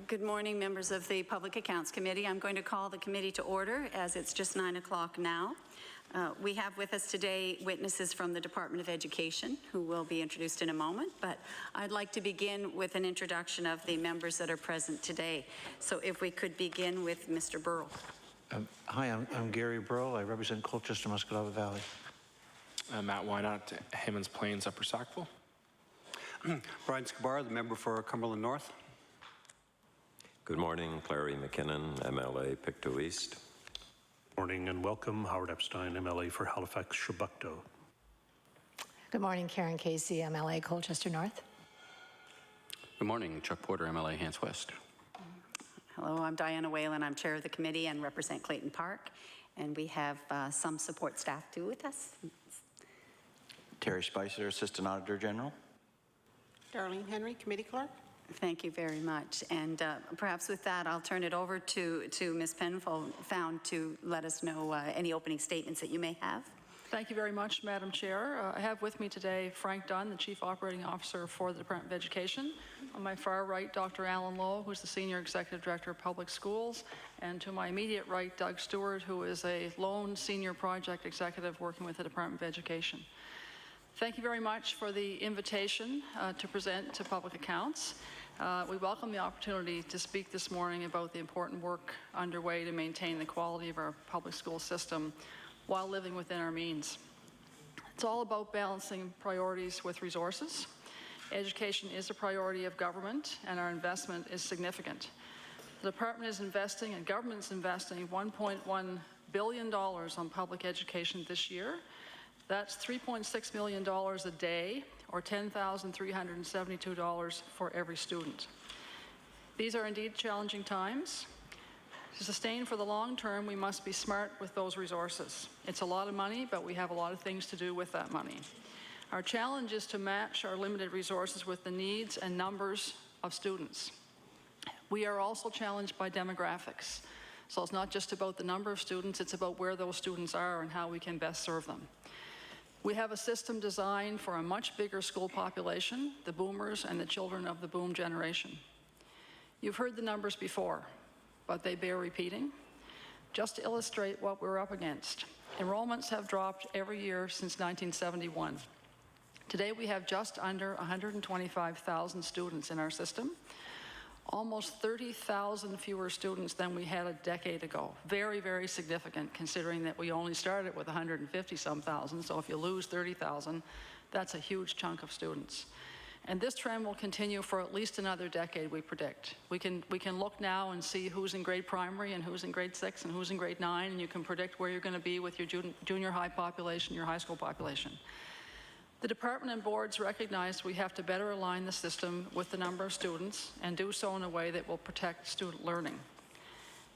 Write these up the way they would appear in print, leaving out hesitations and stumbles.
Good morning, members of the Public Accounts Committee. I'm going to call the committee to order as it's just 9 o'clock now. We have with us today witnesses from the Department of Education who will be introduced in a moment, but I'd like to begin with an introduction of the members that are present today. So if we could begin with Mr. Burrell. Hi, I'm Gary Burrell. I represent Colchester, Muscatava Valley. Matt Wynot, Hammond's Plains, Upper Sackville. Brian Scabar, the member for Cumberland North. Good morning, Clary McKinnon, MLA Pictou East. Morning and welcome, Howard Epstein, MLA for Halifax Shabukto. Good morning, Karen Casey, MLA Colchester North. Good morning, Chuck Porter, MLA Hants West. Hello, I'm Diana Whalen. I'm chair of the committee and represent Clayton Park. And we have some support staff too with us. Terry Spicer, Assistant Auditor General. Darlene Henry, Committee Clerk. Thank you very much. And perhaps with that, I'll turn it over to Ms. Penfound to let us know any opening statements that you may have. Thank you very much, Madam Chair. I have with me today Frank Dunn, the Chief Operating Officer for the Department of Education. On my far right, Dr. Alan Lowe, who's the Senior Executive Director of Public Schools. And to my immediate right, Doug Stewart, who is a lone Senior Project Executive working with the Department of Education. Thank you very much for the invitation to present to Public Accounts. We welcome the opportunity to speak this morning about the important work underway to maintain the quality of our public school system while living within our means. It's all about balancing priorities with resources. Education is a priority of government and our investment is significant. The department is investing and government is investing $1.1 billion on public education this year. That's $3.6 million a day, or $10,372 for every student. These are indeed challenging times. To sustain for the long term, we must be smart with those resources. It's a lot of money, but we have a lot of things to do with that money. Our challenge is to match our limited resources with the needs and numbers of students. We are also challenged by demographics. So it's not just about the number of students, it's about where those students are and how we can best serve them. We have a system designed for a much bigger school population, the boomers and the children of the boom generation. You've heard the numbers before, but they bear repeating. Just to illustrate what we're up against, enrollments have dropped every year since 1971. Today we have just under 125,000 students in our system, almost 30,000 fewer students than we had a decade ago. Very, very significant considering that we only started with 150-some thousand, so if you lose 30,000, that's a huge chunk of students. And this trend will continue for at least another decade, we predict. We can look now and see who's in grade primary and who's in grade 6 and who's in grade 9, and you can predict where you're going to be with your junior high population, your high school population. The department and boards recognize we have to better align the system with the number of students and do so in a way that will protect student learning.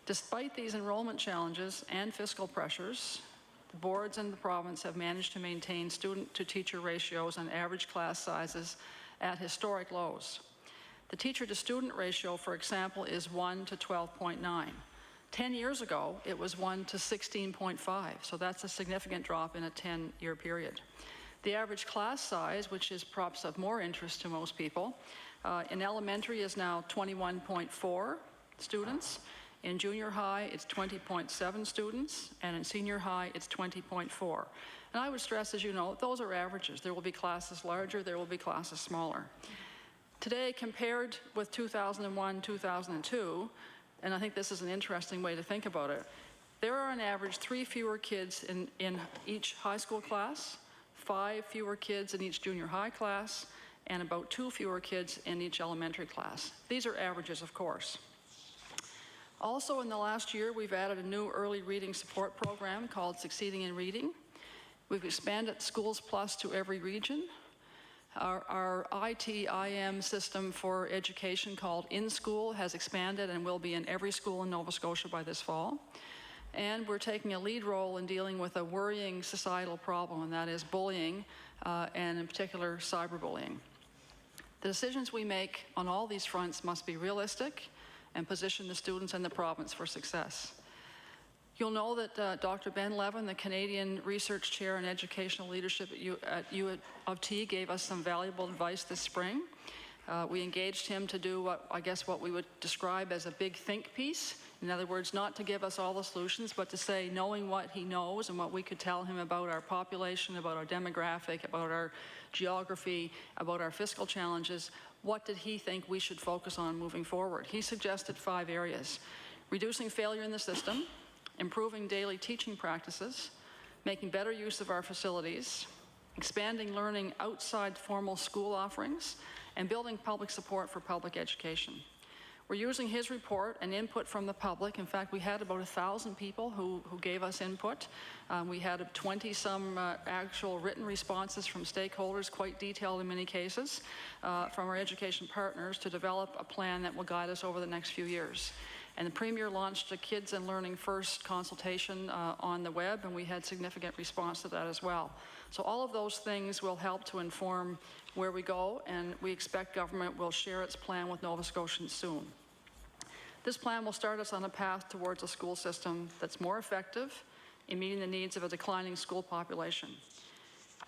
Despite these enrollment challenges and fiscal pressures, the boards and the province have managed to maintain student-to-teacher ratios and average class sizes at historic lows. The teacher-to-student ratio, for example, is 1 to 12.9. 10 years ago, it was 1 to 16.5, so that's a significant drop in a 10-year period. The average class size, which is perhaps of more interest to most people, in elementary is now 21.4 students. In junior high, it's 20.7 students, and in senior high, it's 20.4. And I would stress, as you know, those are averages. There will be classes larger, there will be classes smaller. Today, compared with 2001, 2002, and I think this is an interesting way to think about it, there are on average 3 fewer kids in each high school class, 5 fewer kids in each junior high class, and about 2 fewer kids in each elementary class. These are averages, of course. Also, in the last year, we've added a new early reading support program called Succeeding in Reading. We've expanded Schools Plus to every region. Our ITIM system for education called In School has expanded and will be in every school in Nova Scotia by this fall. And we're taking a lead role in dealing with a worrying societal problem, and that is bullying, and in particular, cyberbullying. The decisions we make on all these fronts must be realistic and position the students and the province for success. You'll know that Dr. Ben Levin, the Canadian Research Chair in Educational Leadership at U of T, gave us some valuable advice this spring. We engaged him to do what we would describe as a big think piece. In other words, not to give us all the solutions, but to say, knowing what he knows and what we could tell him about our population, about our demographic, about our geography, about our fiscal challenges, what did he think we should focus on moving forward? He suggested 5 areas: reducing failure in the system, improving daily teaching practices, making better use of our facilities, expanding learning outside formal school offerings, and building public support for public education. We're using his report and input from the public. In fact, we had about 1,000 people who gave us input. We had 20-some actual written responses from stakeholders, quite detailed in many cases, from our education partners to develop a plan that will guide us over the next few years. And the Premier launched a Kids and Learning First consultation on the web, and we had significant response to that as well. So all of those things will help to inform where we go, and we expect government will share its plan with Nova Scotians soon. This plan will start us on a path towards a school system that's more effective in meeting the needs of a declining school population.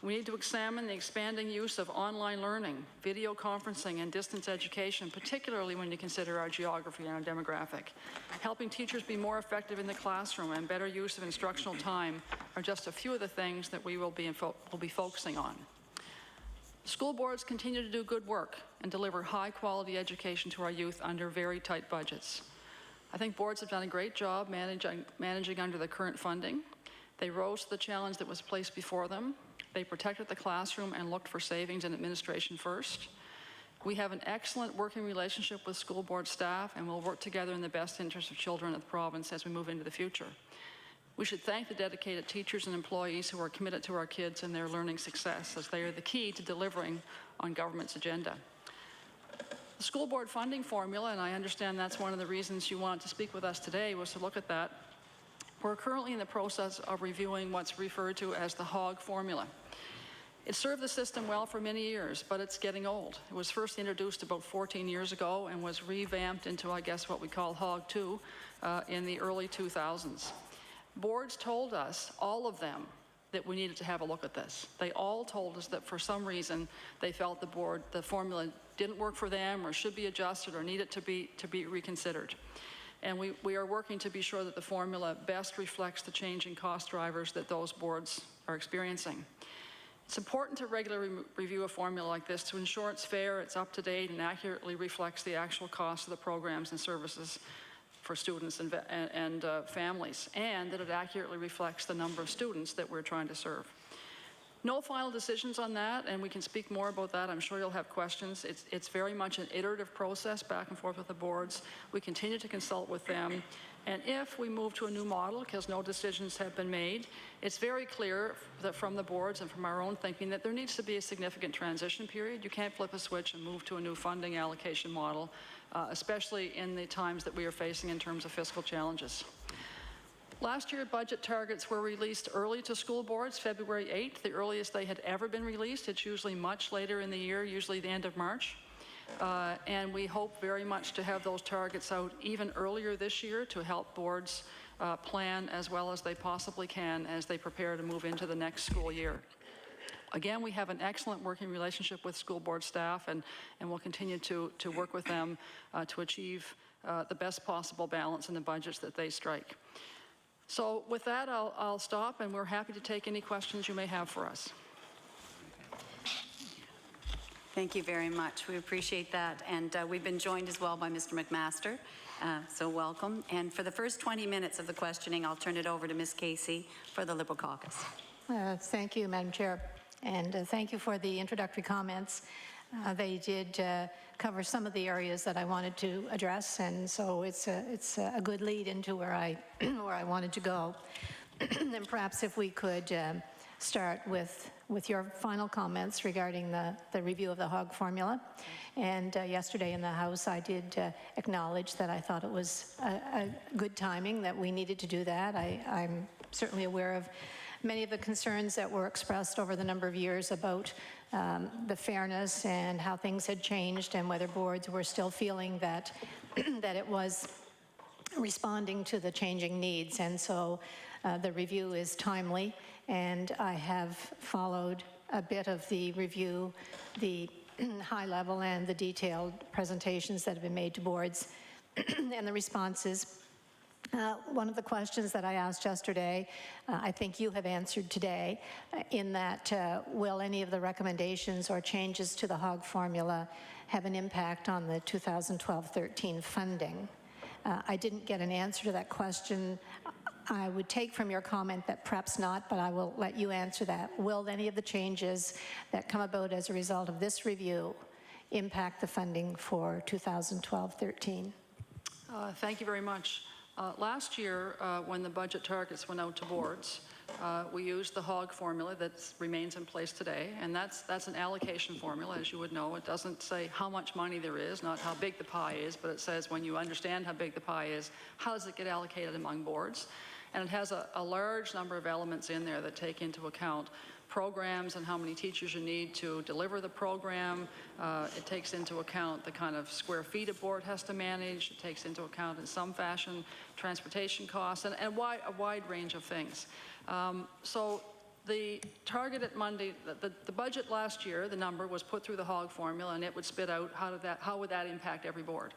We need to examine the expanding use of online learning, video conferencing, and distance education, particularly when you consider our geography and our demographic. Helping teachers be more effective in the classroom and better use of instructional time are just a few of the things that we will be focusing on. School boards continue to do good work and deliver high-quality education to our youth under very tight budgets. I think boards have done a great job managing under the current funding. They rose to the challenge that was placed before them. They protected the classroom and looked for savings in administration first. We have an excellent working relationship with school board staff, and we'll work together in the best interest of children of the province as we move into the future. We should thank the dedicated teachers and employees who are committed to our kids and their learning success, as they are the key to delivering on government's agenda. The school board funding formula, and I understand that's one of the reasons you wanted to speak with us today, was to look at that. We're currently in the process of reviewing what's referred to as the HOG formula. It served the system well for many years, but it's getting old. It was first introduced about 14 years ago and was revamped into, I guess, what we call HOG 2 in the early 2000s. Boards told us, all of them, that we needed to have a look at this. They all told us that for some reason they felt the formula didn't work for them or should be adjusted or needed to be reconsidered. And we are working to be sure that the formula best reflects the changing cost drivers that those boards are experiencing. It's important to regularly review a formula like this to ensure it's fair, it's up to date, and accurately reflects the actual cost of the programs and services for students and families, and that it accurately reflects the number of students that we're trying to serve. No final decisions on that, and we can speak more about that. I'm sure you'll have questions. It's very much an iterative process back and forth with the boards. We continue to consult with them. And if we move to a new model, because no decisions have been made, it's very clear that from the boards and from our own thinking that there needs to be a significant transition period. You can't flip a switch and move to a new funding allocation model, especially in the times that we are facing in terms of fiscal challenges. Last year, budget targets were released early to school boards, February 8th, the earliest they had ever been released. It's usually much later in the year, usually the end of March. And we hope very much to have those targets out even earlier this year to help boards plan as well as they possibly can as they prepare to move into the next school year. Again, we have an excellent working relationship with school board staff, and we'll continue to work with them to achieve the best possible balance in the budgets that they strike. So with that, I'll stop, and we're happy to take any questions you may have for us. Thank you very much. We appreciate that. And we've been joined as well by Mr. McMaster. So welcome. And for the first 20 minutes of the questioning, I'll turn it over to Ms. Casey for the Liberal Caucus. Thank you, Madam Chair. And thank you for the introductory comments. They did cover some of the areas that I wanted to address, and so it's a good lead into where I wanted to go. And perhaps if we could start with your final comments regarding the review of the HOG formula. And yesterday in the House, I did acknowledge that I thought it was a good timing that we needed to do that. I'm certainly aware of many of the concerns that were expressed over the number of years about the fairness and how things had changed and whether boards were still feeling that that it was responding to the changing needs. And so the review is timely, and I have followed a bit of the review, the high level and the detailed presentations that have been made to boards and the responses. One of the questions that I asked yesterday, I think you have answered today, in that will any of the recommendations or changes to the HOG formula have an impact on the 2012-13 funding? I didn't get an answer to that question. I would take from your comment that perhaps not, but I will let you answer that. Will any of the changes that come about as a result of this review impact the funding for 2012-13? Thank you very much. Last year, when the budget targets went out to boards, we used the HOG formula that remains in place today, and that's an allocation formula, as you would know. It doesn't say how much money there is, not how big the pie is, but it says when you understand how big the pie is, how does it get allocated among boards? And it has a large number of elements in there that take into account programs and how many teachers you need to deliver the program. It takes into account the kind of square feet a board has to manage. It takes into account, in some fashion, transportation costs and a wide range of things. So the targeted Monday, the budget last year, the number was put through the HOG formula, and it would spit out how would that impact every board.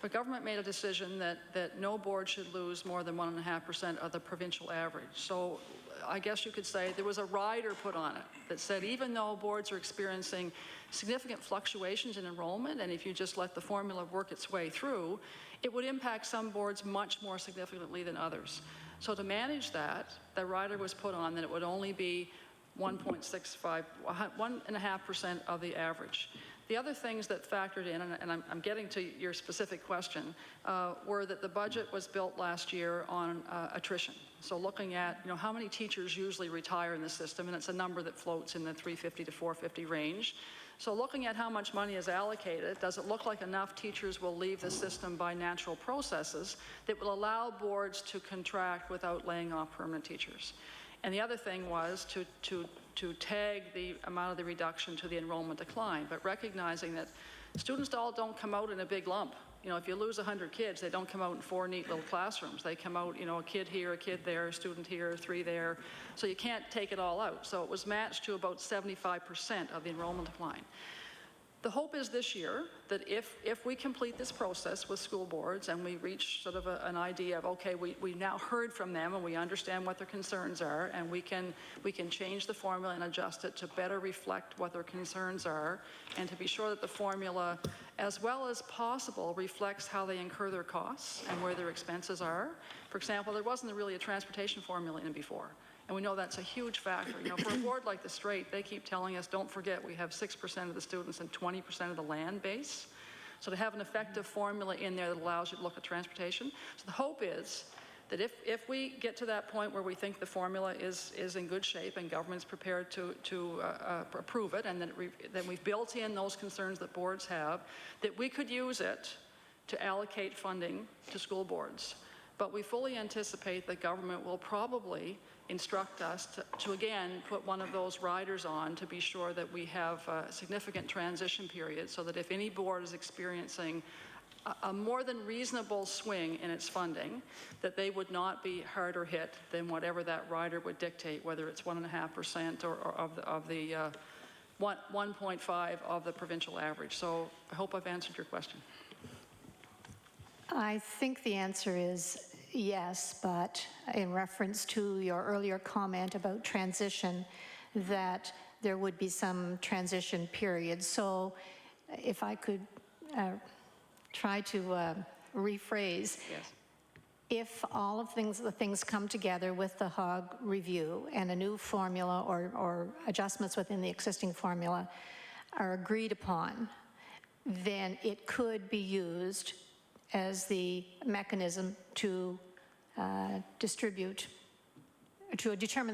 But government made a decision that no board should lose more than 1.5% of the provincial average. So I guess you could say there was a rider put on it that said even though boards are experiencing significant fluctuations in enrollment, and if you just let the formula work its way through, it would impact some boards much more significantly than others. So to manage that, the rider was put on that it would only be 1.5% of the average. The other things that factored in, and I'm getting to your specific question, were that the budget was built last year on attrition. So looking at, how many teachers usually retire in the system, and it's a number that floats in the 350 to 450 range. So looking at how much money is allocated, does it look like enough teachers will leave the system by natural processes that will allow boards to contract without laying off permanent teachers? And the other thing was to tag the amount of the reduction to the enrollment decline, but recognizing that students all don't come out in a big lump. If you lose 100 kids, they don't come out in 4 neat little classrooms. They come out, a kid here, a kid there, a student here, 3 there. So you can't take it all out. So it was matched to about 75% of the enrollment decline. The hope is this year that if we complete this process with school boards and we reach sort of an idea of, okay, we now heard from them and we understand what their concerns are, and we can change the formula and adjust it to better reflect what their concerns are, and to be sure that the formula, as well as possible, reflects how they incur their costs and where their expenses are. For example, there wasn't really a transportation formula in before. And we know that's a huge factor. For a board like the Strait, they keep telling us, don't forget, we have 6% of the students and 20% of the land base. So to have an effective formula in there that allows you to look at transportation. So the hope is that if we get to that point where we think the formula is in good shape and government's prepared to approve it, and that we've built in those concerns that boards have, that we could use it to allocate funding to school boards. But we fully anticipate that government will probably instruct us to again put one of those riders on to be sure that we have a significant transition period, so that if any board is experiencing a more than reasonable swing in its funding, that they would not be harder hit than whatever that rider would dictate, whether it's 1.5% or of the 1.5 of the provincial average. So I hope I've answered your question. I think the answer is yes, but in reference to your earlier comment about transition, that there would be some transition period. So if I could try to rephrase, Yes. If all of the things come together with the HOG review and a new formula or adjustments within the existing formula are agreed upon, then it could be used as the mechanism to determine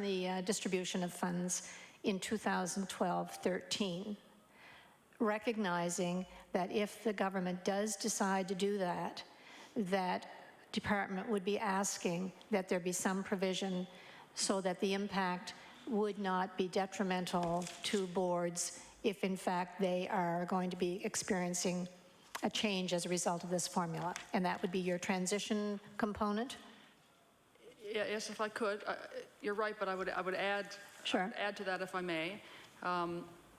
the distribution of funds in 2012-13, recognizing that if the government does decide to do that, that department would be asking that there be some provision so that the impact would not be detrimental to boards if in fact they are going to be experiencing a change as a result of this formula. And that would be your transition component? Yes, if I could. You're right, but I would add, Sure. add to that if I may.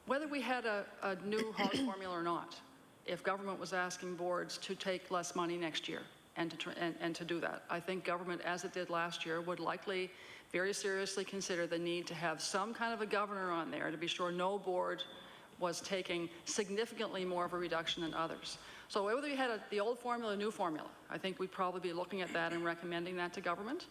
Whether we had a new hog formula or not, if government was asking boards to take less money next year and to do that, I think government, as it did last year, would likely very seriously consider the need to have some kind of a governor on there to be sure no board was taking significantly more of a reduction than others. So whether we had the old formula, new formula, I think we'd probably be looking at that and recommending that to government.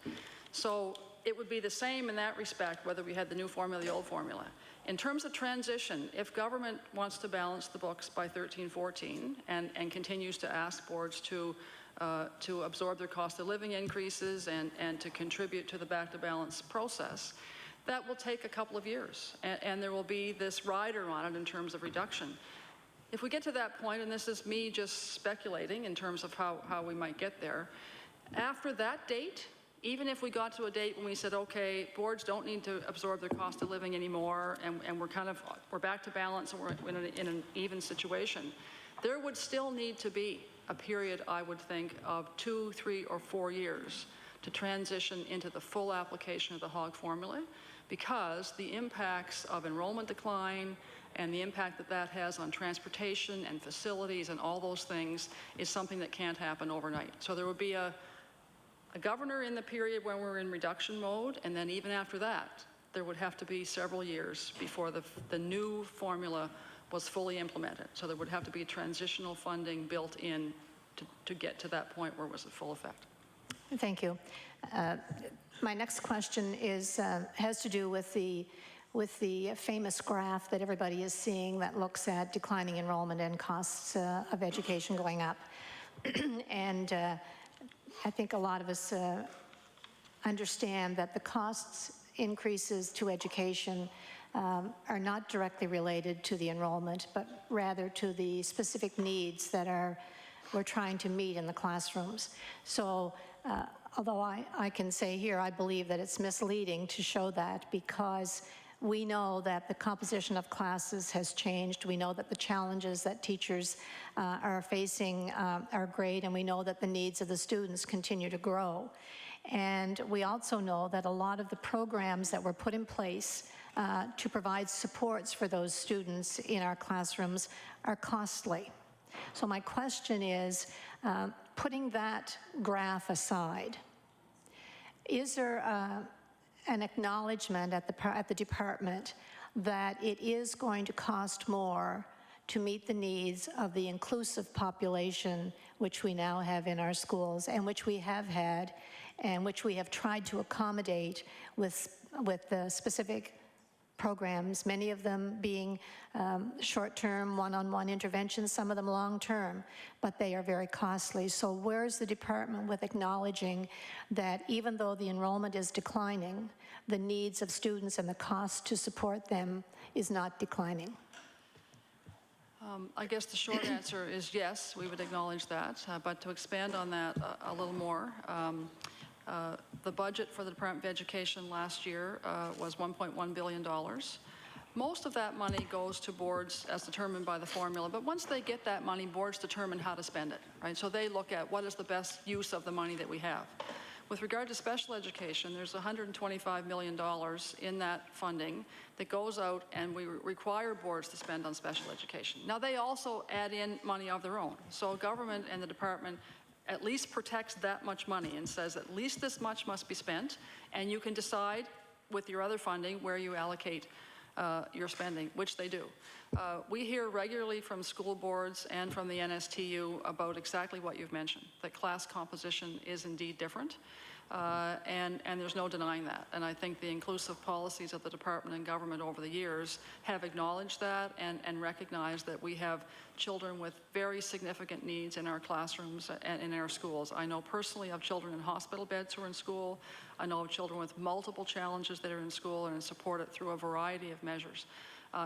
So it would be the same in that respect, whether we had the new formula or the old formula. In terms of transition, if government wants to balance the books by 13-14 and continues to ask boards to absorb their cost of living increases and to contribute to the back to balance process, that will take a couple of years, and there will be this rider on it in terms of reduction. If we get to that point, and this is me just speculating in terms of how we might get there, after that date, even if we got to a date when we said, okay, boards don't need to absorb their cost of living anymore, and we're back to balance and we're in an even situation, there would still need to be a period, I would think, of 2, 3, or 4 years to transition into the full application of the hog formula, because the impacts of enrollment decline and the impact that that has on transportation and facilities and all those things is something that can't happen overnight. So there would be a governor in the period when we're in reduction mode, and then even after that, there would have to be several years before the new formula was fully implemented. So there would have to be transitional funding built in to get to that point where it was at full effect. Thank you. My next question has to do with the famous graph that everybody is seeing that looks at declining enrollment and costs of education going up. And I think a lot of us understand that the costs increases to education are not directly related to the enrollment, but rather to the specific needs that we're trying to meet in the classrooms. So although I can say here, I believe that it's misleading to show that, because we know that the composition of classes has changed. We know that the challenges that teachers are facing are great, and we know that the needs of the students continue to grow. And we also know that a lot of the programs that were put in place to provide supports for those students in our classrooms are costly. So my question is, putting that graph aside, is there an acknowledgement at the department that it is going to cost more to meet the needs of the inclusive population which we now have in our schools, and which we have had, and which we have tried to accommodate with the specific programs, many of them being short-term, one-on-one interventions, some of them long-term, but they are very costly. So where's the department with acknowledging that even though the enrollment is declining, the needs of students and the cost to support them is not declining? I guess the short answer is yes, we would acknowledge that, but to expand on that a little more, the budget for the Department of Education last year was $1.1 billion. Most of that money goes to boards as determined by the formula, but once they get that money, boards determine how to spend it, right? So they look at what is the best use of the money that we have. With regard to special education, there's $125 million in that funding that goes out, and we require boards to spend on special education. Now, they also add in money of their own. So government and the department at least protects that much money and says at least this much must be spent, and you can decide with your other funding where you allocate your spending, which they do. We hear regularly from school boards and from the NSTU about exactly what you've mentioned, that class composition is indeed different, and there's no denying that. And I think the inclusive policies of the department and government over the years have acknowledged that and recognized that we have children with very significant needs in our classrooms and in our schools. I know personally of children in hospital beds who are in school. I know of children with multiple challenges that are in school and support it through a variety of measures.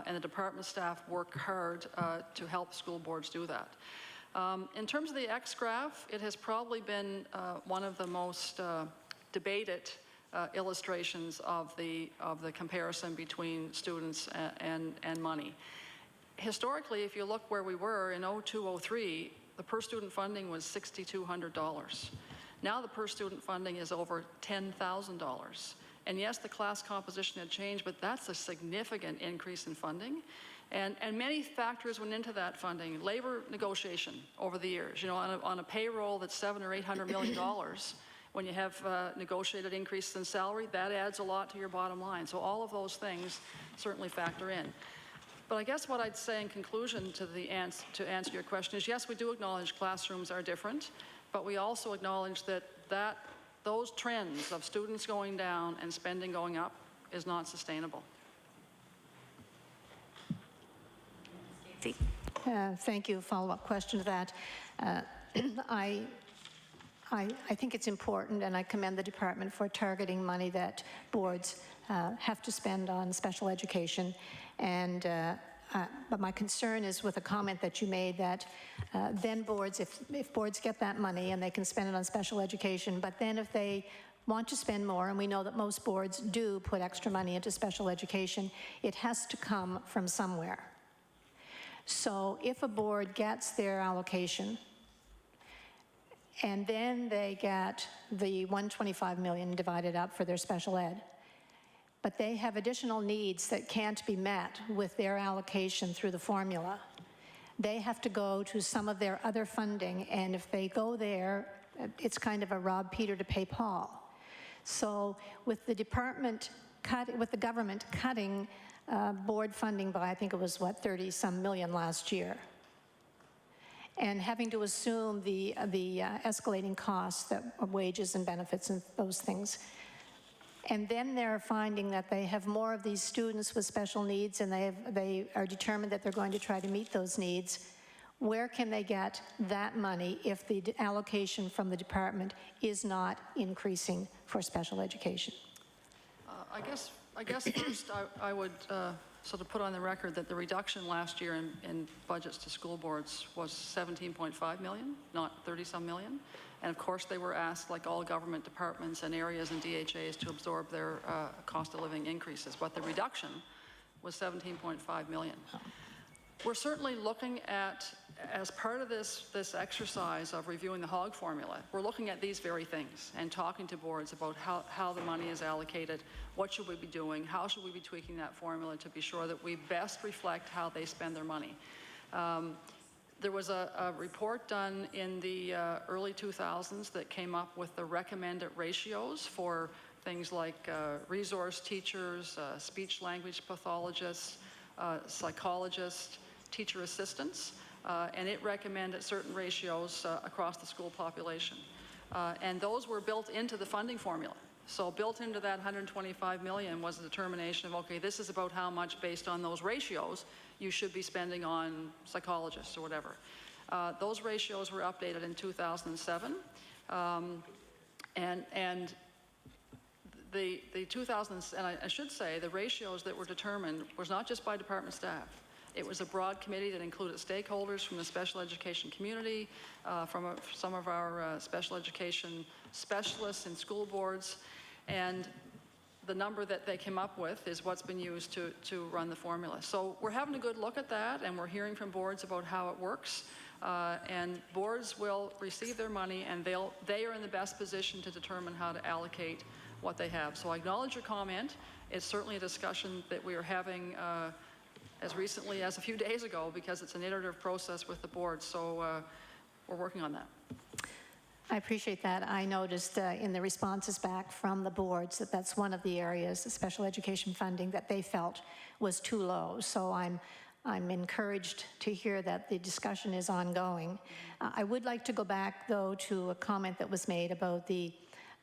And the department staff work hard to help school boards do that. In terms of the X graph, it has probably been one of the most debated illustrations of the comparison between students and money. Historically, if you look where we were in 02-03, the per student funding was $6,200. Now the per student funding is over $10,000. And yes, the class composition had changed, but that's a significant increase in funding. And many factors went into that funding. Labor negotiation over the years, you know, on a payroll that's $700 or $800 million, when you have negotiated increases in salary, that adds a lot to your bottom line. So all of those things certainly factor in. But I guess what I'd say in conclusion to answer your question is, yes, we do acknowledge classrooms are different, but we also acknowledge that those trends of students going down and spending going up is not sustainable. Thank you. Follow-up question to that. I think it's important, and I commend the department for targeting money that boards have to spend on special education. And but my concern is with a comment that you made that then boards, if boards get that money and they can spend it on special education, but then if they want to spend more, and we know that most boards do put extra money into special education, it has to come from somewhere. So if a board gets their allocation and then they get the $125 million divided up for their special ed, but they have additional needs that can't be met with their allocation through the formula, they have to go to some of their other funding, and if they go there, it's kind of a rob Peter to pay Paul. So with the department with the government cutting board funding by, I think it was, what, 30-some million last year, and having to assume the escalating costs of wages and benefits and those things. And then they're finding that they have more of these students with special needs, and they are determined that they're going to try to meet those needs. Where can they get that money if the allocation from the department is not increasing for special education? I guess first I would sort of put on the record that the reduction last year in budgets to school boards was $17.5 million, not 30-some million. And of course they were asked, like all government departments and areas and DHAs, to absorb their cost of living increases. But the reduction was $17.5 million. We're certainly looking at, as part of this exercise of reviewing the HOG formula, we're looking at these very things and talking to boards about how the money is allocated, what should we be doing, how should we be tweaking that formula to be sure that we best reflect how they spend their money. There was a report done in the early 2000s that came up with the recommended ratios for things like resource teachers, speech-language pathologists, psychologists, teacher assistants, and it recommended certain ratios across the school population. And those were built into the funding formula. So built into that $125 million was the determination of, okay, this is about how much based on those ratios you should be spending on psychologists or whatever. Those ratios were updated in 2007. And the 2000s, and I should say, the ratios that were determined was not just by department staff. It was a broad committee that included stakeholders from the special education community, from some of our special education specialists in school boards, and the number that they came up with is what's been used to run the formula. So we're having a good look at that, and we're hearing from boards about how it works, and boards will receive their money, and they are in the best position to determine how to allocate what they have. So I acknowledge your comment. It's certainly a discussion that we are having as recently as a few days ago, because it's an iterative process with the board. So we're working on that. I appreciate that. I noticed in the responses back from the boards that that's one of the areas, the special education funding, that they felt was too low. So I'm encouraged to hear that the discussion is ongoing. I would like to go back, though, to a comment that was made about the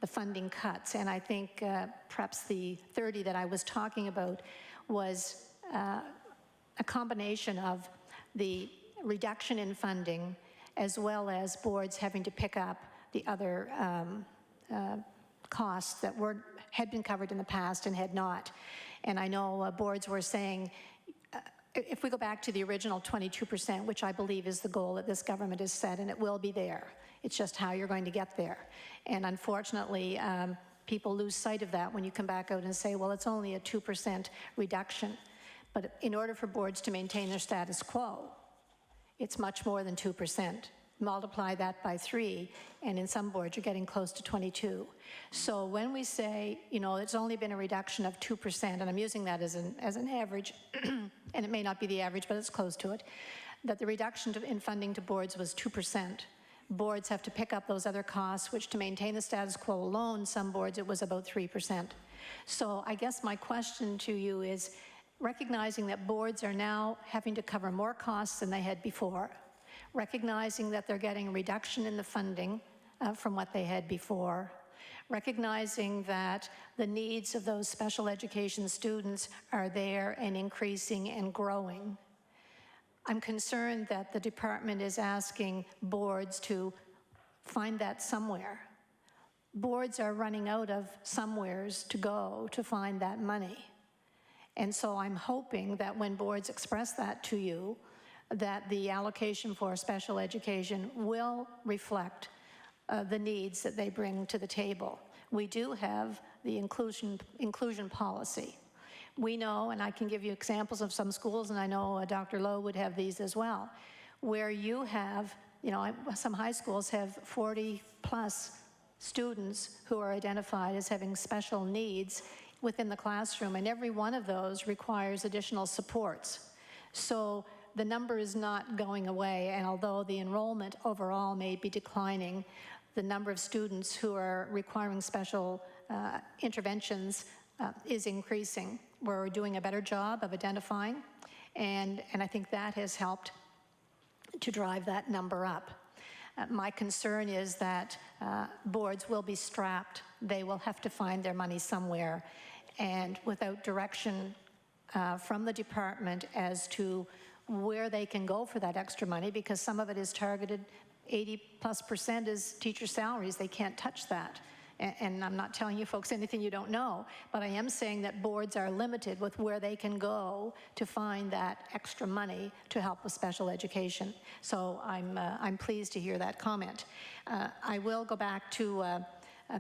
funding cuts. And I think perhaps the 30 that I was talking about was a combination of the reduction in funding as well as boards having to pick up the other costs that had been covered in the past and had not. And I know boards were saying, if we go back to the original 22%, which I believe is the goal that this government has set, and it will be there, it's just how you're going to get there. And unfortunately, people lose sight of that when you come back out and say, well, it's only a 2% reduction. But in order for boards to maintain their status quo, it's much more than 2%. multiply that by 3, and in some boards you're getting close to 22. So when we say, you know, it's only been a reduction of 2%, and I'm using that as an average, and it may not be the average, but it's close to it, that the reduction in funding to boards was 2%. Boards have to pick up those other costs, which to maintain the status quo alone, some boards it was about 3%. So I guess my question to you is, recognizing that boards are now having to cover more costs than they had before, recognizing that they're getting a reduction in the funding from what they had before, recognizing that the needs of those special education students are there and increasing and growing. I'm concerned that the department is asking boards to find that somewhere. Boards are running out of somewheres to go to find that money. And so I'm hoping that when boards express that to you, that the allocation for special education will reflect the needs that they bring to the table. We do have the inclusion policy. We know, and I can give you examples of some schools, and I know Dr. Lowe would have these as well, where you have, you know, some high schools have 40+ students who are identified as having special needs within the classroom, and every one of those requires additional supports. So the number is not going away, and although the enrollment overall may be declining, the number of students who are requiring special interventions is increasing. We're doing a better job of identifying, and I think that has helped to drive that number up. My concern is that boards will be strapped. They will have to find their money somewhere, and without direction from the department as to where they can go for that extra money, because some of it is targeted, 80+% is teacher salaries. They can't touch that. And I'm not telling you folks anything you don't know, but I am saying that boards are limited with where they can go to find that extra money to help with special education. So I'm pleased to hear that comment. I will go back to a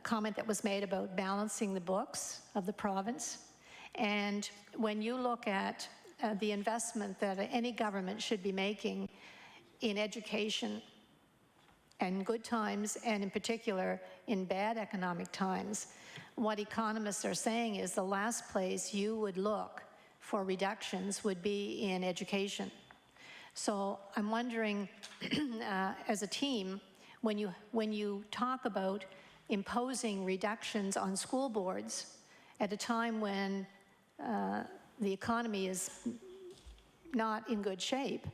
comment that was made about balancing the books of the province. And when you look at the investment that any government should be making in education, and good times, and in particular in bad economic times, what economists are saying is the last place you would look for reductions would be in education. So I'm wondering, as a team, when you talk about imposing reductions on school boards at a time when the economy is not in good shape,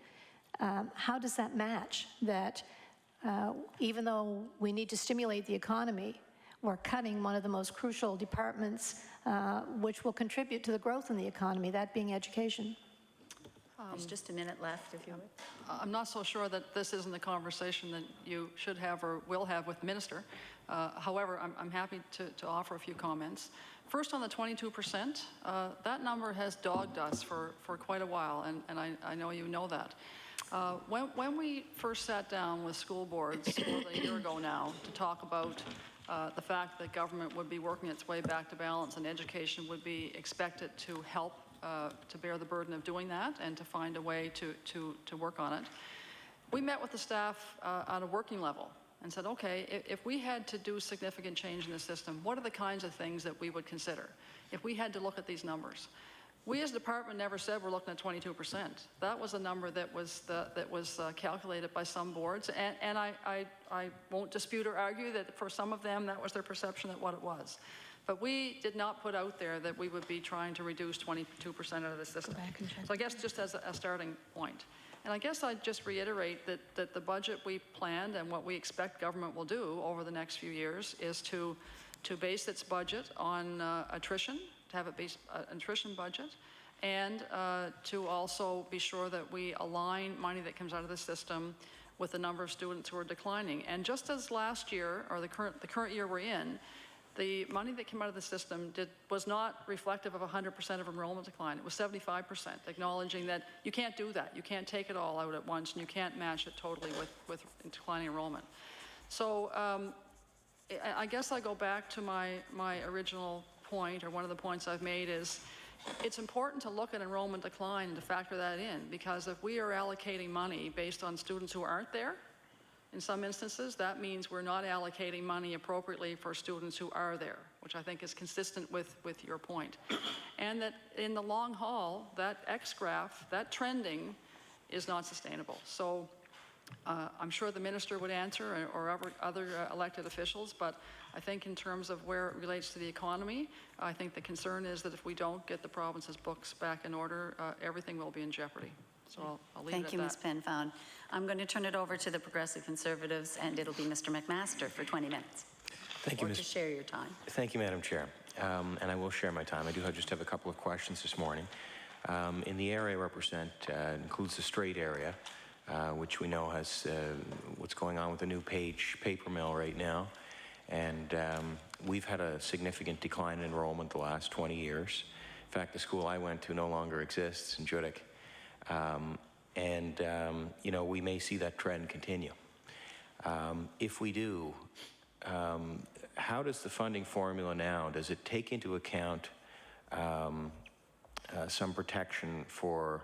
how does that match that even though we need to stimulate the economy, we're cutting one of the most crucial departments which will contribute to the growth in the economy, that being education? There's just a minute left, if you would. I'm not so sure that this isn't the conversation that you should have or will have with the minister. However, I'm happy to offer a few comments. First, on the 22%, that number has dogged us for quite a while, and I know you know that. When we first sat down with school boards more than a year ago now to talk about the fact that government would be working its way back to balance and education would be expected to help to bear the burden of doing that and to find a way to work on it, we met with the staff on a working level and said, okay, if we had to do significant change in the system, what are the kinds of things that we would consider if we had to look at these numbers? We as a department never said we're looking at 22%. That was a number that was calculated by some boards, and I won't dispute or argue that for some of them that was their perception of what it was. But we did not put out there that we would be trying to reduce 22% out of the system. So I guess just as a starting point. And I guess I'd just reiterate that the budget we planned and what we expect government will do over the next few years is to base its budget on attrition, to have it based an attrition budget, and to also be sure that we align money that comes out of the system with the number of students who are declining. And just as last year, or the current year we're in, the money that came out of the system was not reflective of 100% of enrollment decline. It was 75%, acknowledging that you can't do that. You can't take it all out at once, and you can't match it totally with declining enrollment. So I guess I go back to my original point, or one of the points I've made is it's important to look at enrollment decline and to factor that in, because if we are allocating money based on students who aren't there, In some instances, that means we're not allocating money appropriately for students who are there, which I think is consistent with your point. And that in the long haul, that X graph, that trending is not sustainable. So I'm sure the minister would answer, or other elected officials, but I think in terms of where it relates to the economy, I think the concern is that if we don't get the province's books back in order, everything will be in jeopardy. So I'll leave it at that. Thank you, Ms. Penfound. I'm going to turn it over to the Progressive Conservatives, and it'll be Mr. McMaster for 20 minutes. Thank you, Or to share your time. Thank you, Madam Chair. And I will share my time. I do just have a couple of questions this morning. In the area I represent, includes the Strait area, which we know has what's going on with the new paper mill right now. And we've had a significant decline in enrollment the last 20 years. In fact, the school I went to no longer exists in Judic. You know, we may see that trend continue. If we do, how does the funding formula now, does it take into account some protection for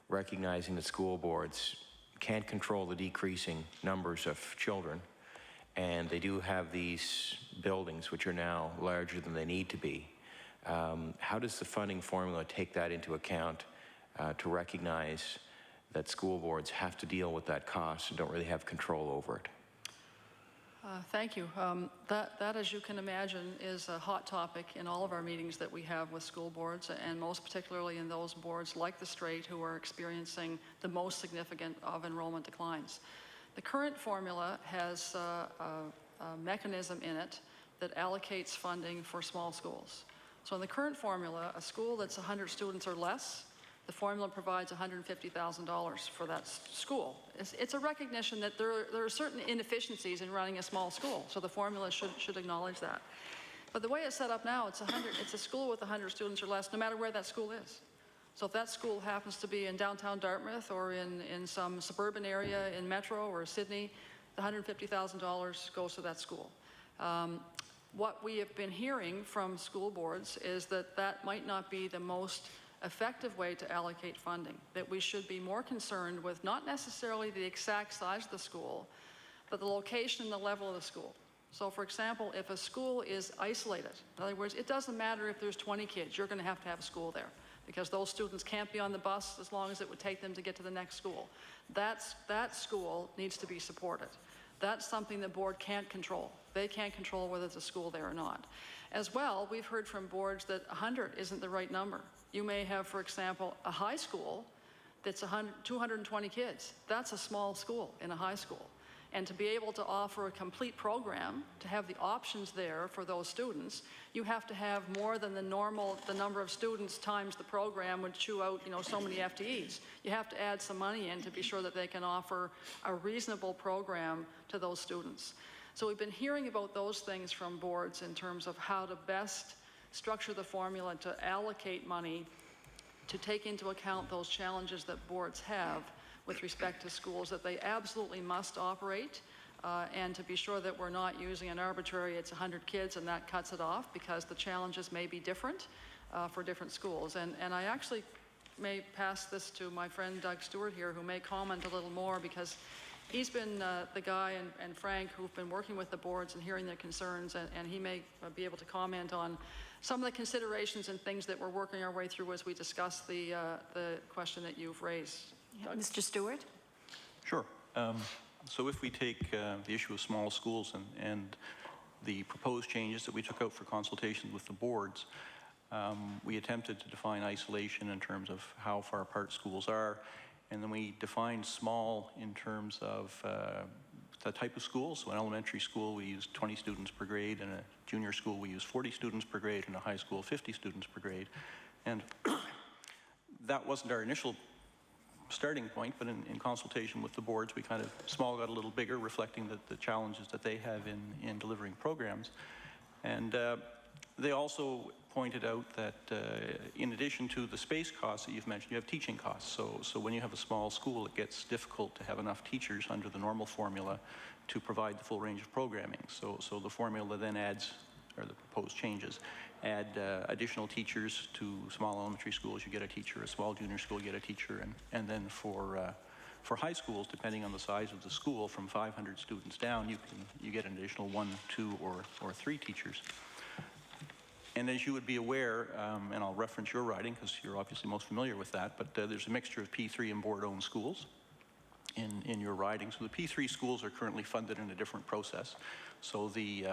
recognizing that school boards can't control the decreasing numbers of children, and they do have these buildings which are now larger than they need to be? How does the funding formula take that into account to recognize that school boards have to deal with that cost and don't really have control over it? Thank you. That, as you can imagine, is a hot topic in all of our meetings that we have with school boards, and most particularly in those boards like the Strait who are experiencing the most significant of enrollment declines. The current formula has a mechanism in it that allocates funding for small schools. So in the current formula, a school that's 100 students or less, the formula provides $150,000 for that school. It's a recognition that there are certain inefficiencies in running a small school, so the formula should acknowledge that. But the way it's set up now, it's a school with 100 students or less, no matter where that school is. So if that school happens to be in downtown Dartmouth or in some suburban area in Metro or Sydney, the $150,000 goes to that school. What we have been hearing from school boards is that that might not be the most effective way to allocate funding, that we should be more concerned with not necessarily the exact size of the school, but the location and the level of the school. So for example, if a school is isolated, in other words, it doesn't matter if there's 20 kids, you're going to have a school there, because those students can't be on the bus as long as it would take them to get to the next school. That school needs to be supported. That's something the board can't control. They can't control whether there's a school there or not. As well, we've heard from boards that 100 isn't the right number. You may have, for example, a high school that's 220 kids. That's a small school in a high school. And to be able to offer a complete program, to have the options there for those students, you have to have more than the number of students times the program would chew out, so many FTEs. You have to add some money in to be sure that they can offer a reasonable program to those students. So we've been hearing about those things from boards in terms of how to best structure the formula to allocate money to take into account those challenges that boards have with respect to schools that they absolutely must operate, and to be sure that we're not using an arbitrary, it's 100 kids and that cuts it off, because the challenges may be different for different schools. And I actually may pass this to my friend Doug Stewart here, who may comment a little more, because he's been the guy, and Frank, who've been working with the boards and hearing their concerns, and he may be able to comment on some of the considerations and things that we're working our way through as we discuss the question that you've raised. Yeah, Mr. Stewart? Sure. So if we take the issue of small schools and the proposed changes that we took out for consultation with the boards, we attempted to define isolation in terms of how far apart schools are, and then we defined small in terms of the type of school. So in elementary school, we use 20 students per grade. In a junior school, we use 40 students per grade. In a high school, 50 students per grade. And that wasn't our initial starting point, but in consultation with the boards, we kind of small got a little bigger, reflecting the challenges that they have in delivering programs. And they also pointed out that in addition to the space costs that you've mentioned, you have teaching costs. So when you have a small school, it gets difficult to have enough teachers under the normal formula to provide the full range of programming. So the formula then adds, or the proposed changes, add additional teachers. To small elementary schools, you get a teacher. A small junior school, you get a teacher. And then for For high schools, depending on the size of the school, from 500 students down, you get an additional 1, 2, or 3 teachers. And as you would be aware, and I'll reference your riding because you're obviously most familiar with that, but there's a mixture of P3 and board-owned schools in your riding. So the P3 schools are currently funded in a different process. So the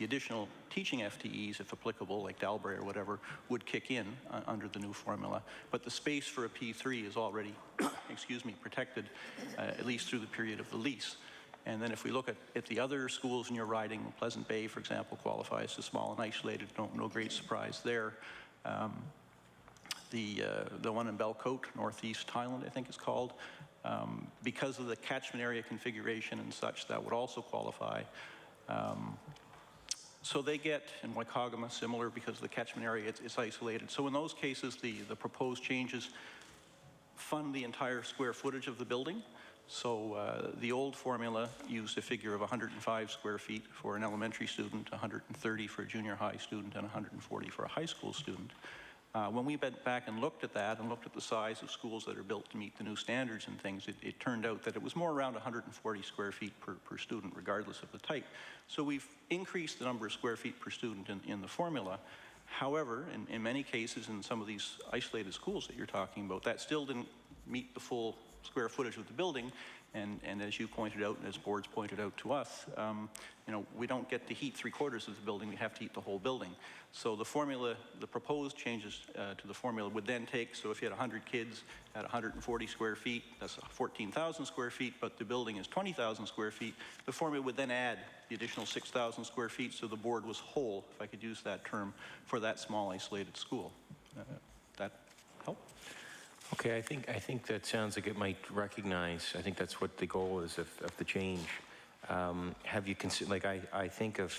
additional teaching FTEs, if applicable, like Dalbray or whatever, would kick in under the new formula. But the space for a P3 is already, excuse me, protected at least through the period of the lease. And then if we look at the other schools in your riding, Pleasant Bay, for example, qualifies as small and isolated, no great surprise there. The one in Belcote, Northeast Thailand, I think it's called, because of the catchment area configuration and such, that would also qualify. So they get, in Waikagama, similar because the catchment area is isolated. So in those cases, the proposed changes fund the entire square footage of the building. So the old formula used a figure of 105 square feet for an elementary student, 130 for a junior high student, and 140 for a high school student. When we went back and looked at that and looked at the size of schools that are built to meet the new standards and things, it turned out that it was more around 140 square feet per student, regardless of the type. So we've increased the number of square feet per student in the formula. However, in many cases, in some of these isolated schools that you're talking about, that still didn't meet the full square footage of the building, and as you pointed out, and as boards pointed out to us, you know, we don't get to heat 3/4 of the building, we have to heat the whole building. So the formula, the proposed changes to the formula would then take, so if you had 100 kids at 140 square feet, that's 14,000 square feet, but the building is 20,000 square feet, the formula would then add the additional 6,000 square feet, so the board was whole, if I could use that term, for that small isolated school. That help? Okay, I think that sounds like it might recognize, I think that's what the goal is of the change. Have you considered, like I think of,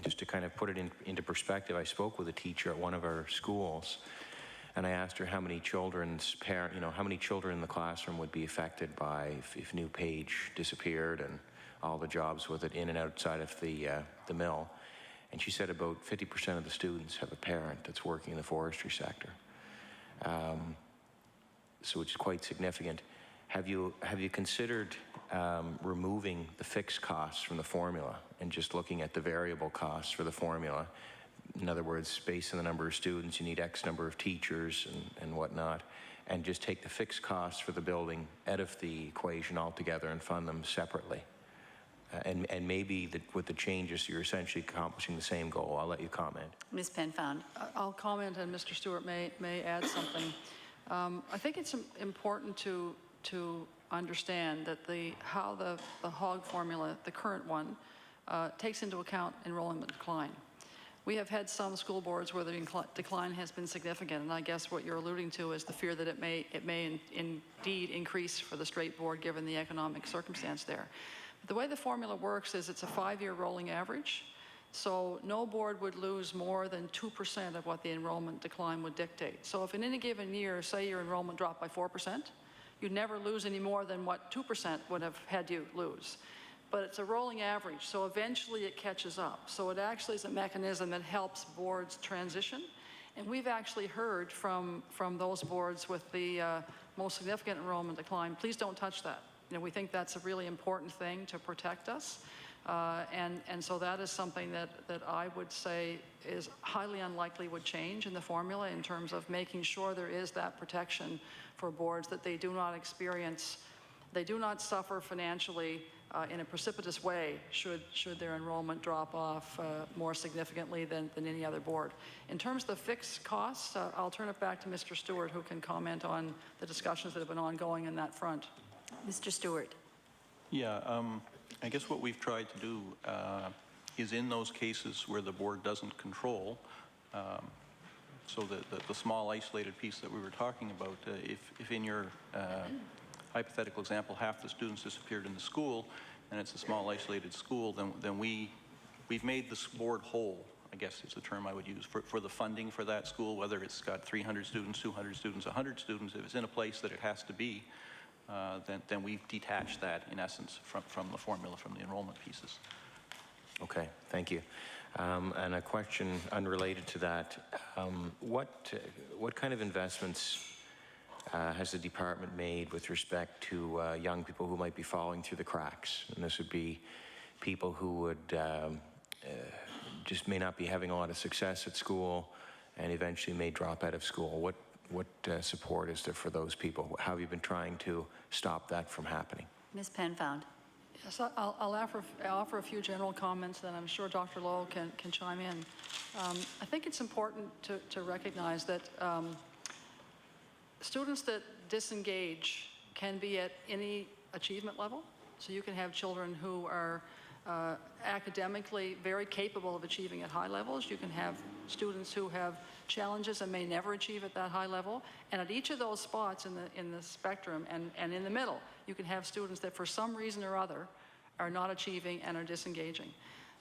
just to kind of put it into perspective, I spoke with a teacher at one of our schools, and I asked her how many children's parent, you know, how many children in the classroom would be affected by if New Page disappeared and all the jobs with it in and outside of the mill. And she said about 50% of the students have a parent that's working in the forestry sector. So it's quite significant. Have you considered removing the fixed costs from the formula and just looking at the variable costs for the formula? In other words, based on the number of students, you need X number of teachers and whatnot, and just take the fixed costs for the building out of the equation altogether and fund them separately. And maybe with the changes, you're essentially accomplishing the same goal. I'll let you comment. Ms. Penfound. I'll comment, and Mr. Stewart may add something. I think it's important to understand that how the HOG formula, the current one, takes into account enrollment decline. We have had some school boards where the decline has been significant, and I guess what you're alluding to is the fear that it may indeed increase for the straight board given the economic circumstance there. But the way the formula works is it's a 5-year rolling average. So no board would lose more than 2% of what the enrollment decline would dictate. So if in any given year, say your enrollment dropped by 4%, you'd never lose any more than what 2% would have had you lose. But it's a rolling average, so eventually it catches up. So it actually is a mechanism that helps boards transition. And we've actually heard from those boards with the most significant enrollment decline, please don't touch that. You know, we think that's a really important thing to protect us. And so that is something that I would say is highly unlikely would change in the formula in terms of making sure there is that protection for boards, that they do not experience, they do not suffer financially in a precipitous way should their enrollment drop off more significantly than any other board. In terms of the fixed costs, I'll turn it back to Mr. Stewart, who can comment on the discussions that have been ongoing in that front. Mr. Stewart. Yeah, I guess what we've tried to do is in those cases where the board doesn't control, so the small isolated piece that we were talking about, if in your hypothetical example half the students disappeared in the school and it's a small isolated school, then we've made this board whole, I guess is the term I would use, for the funding for that school, whether it's got 300 students, 200 students, 100 students, if it's in a place that it has to be, then we've detached that, in essence, from the formula, from the enrollment pieces. Okay, thank you. And a question unrelated to that, what kind of investments has the department made with respect to young people who might be falling through the cracks? And this would be people who would just may not be having a lot of success at school and eventually may drop out of school. What support is there for those people? How have you been trying to stop that from happening? Ms. Penfound. Yes, I'll offer a few general comments, and I'm sure Dr. Lowe can chime in. I think it's important to recognize that students that disengage can be at any achievement level. So you can have children who are academically very capable of achieving at high levels. You can have students who have challenges and may never achieve at that high level. And at each of those spots in the spectrum and in the middle, you can have students that for some reason or other are not achieving and are disengaging.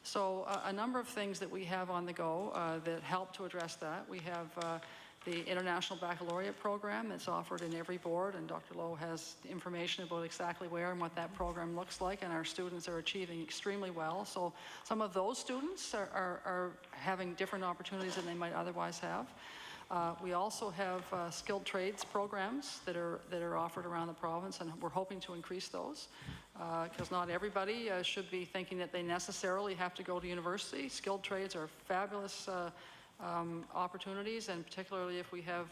So a number of things that we have on the go that help to address that. We have the International Baccalaureate program that's offered in every board, and Dr. Lowe has information about exactly where and what that program looks like, and our students are achieving extremely well. So some of those students are having different opportunities than they might otherwise have. We also have skilled trades programs that are offered around the province, and we're hoping to increase those because not everybody should be thinking that they necessarily have to go to university. Skilled trades are fabulous opportunities, and particularly if we have,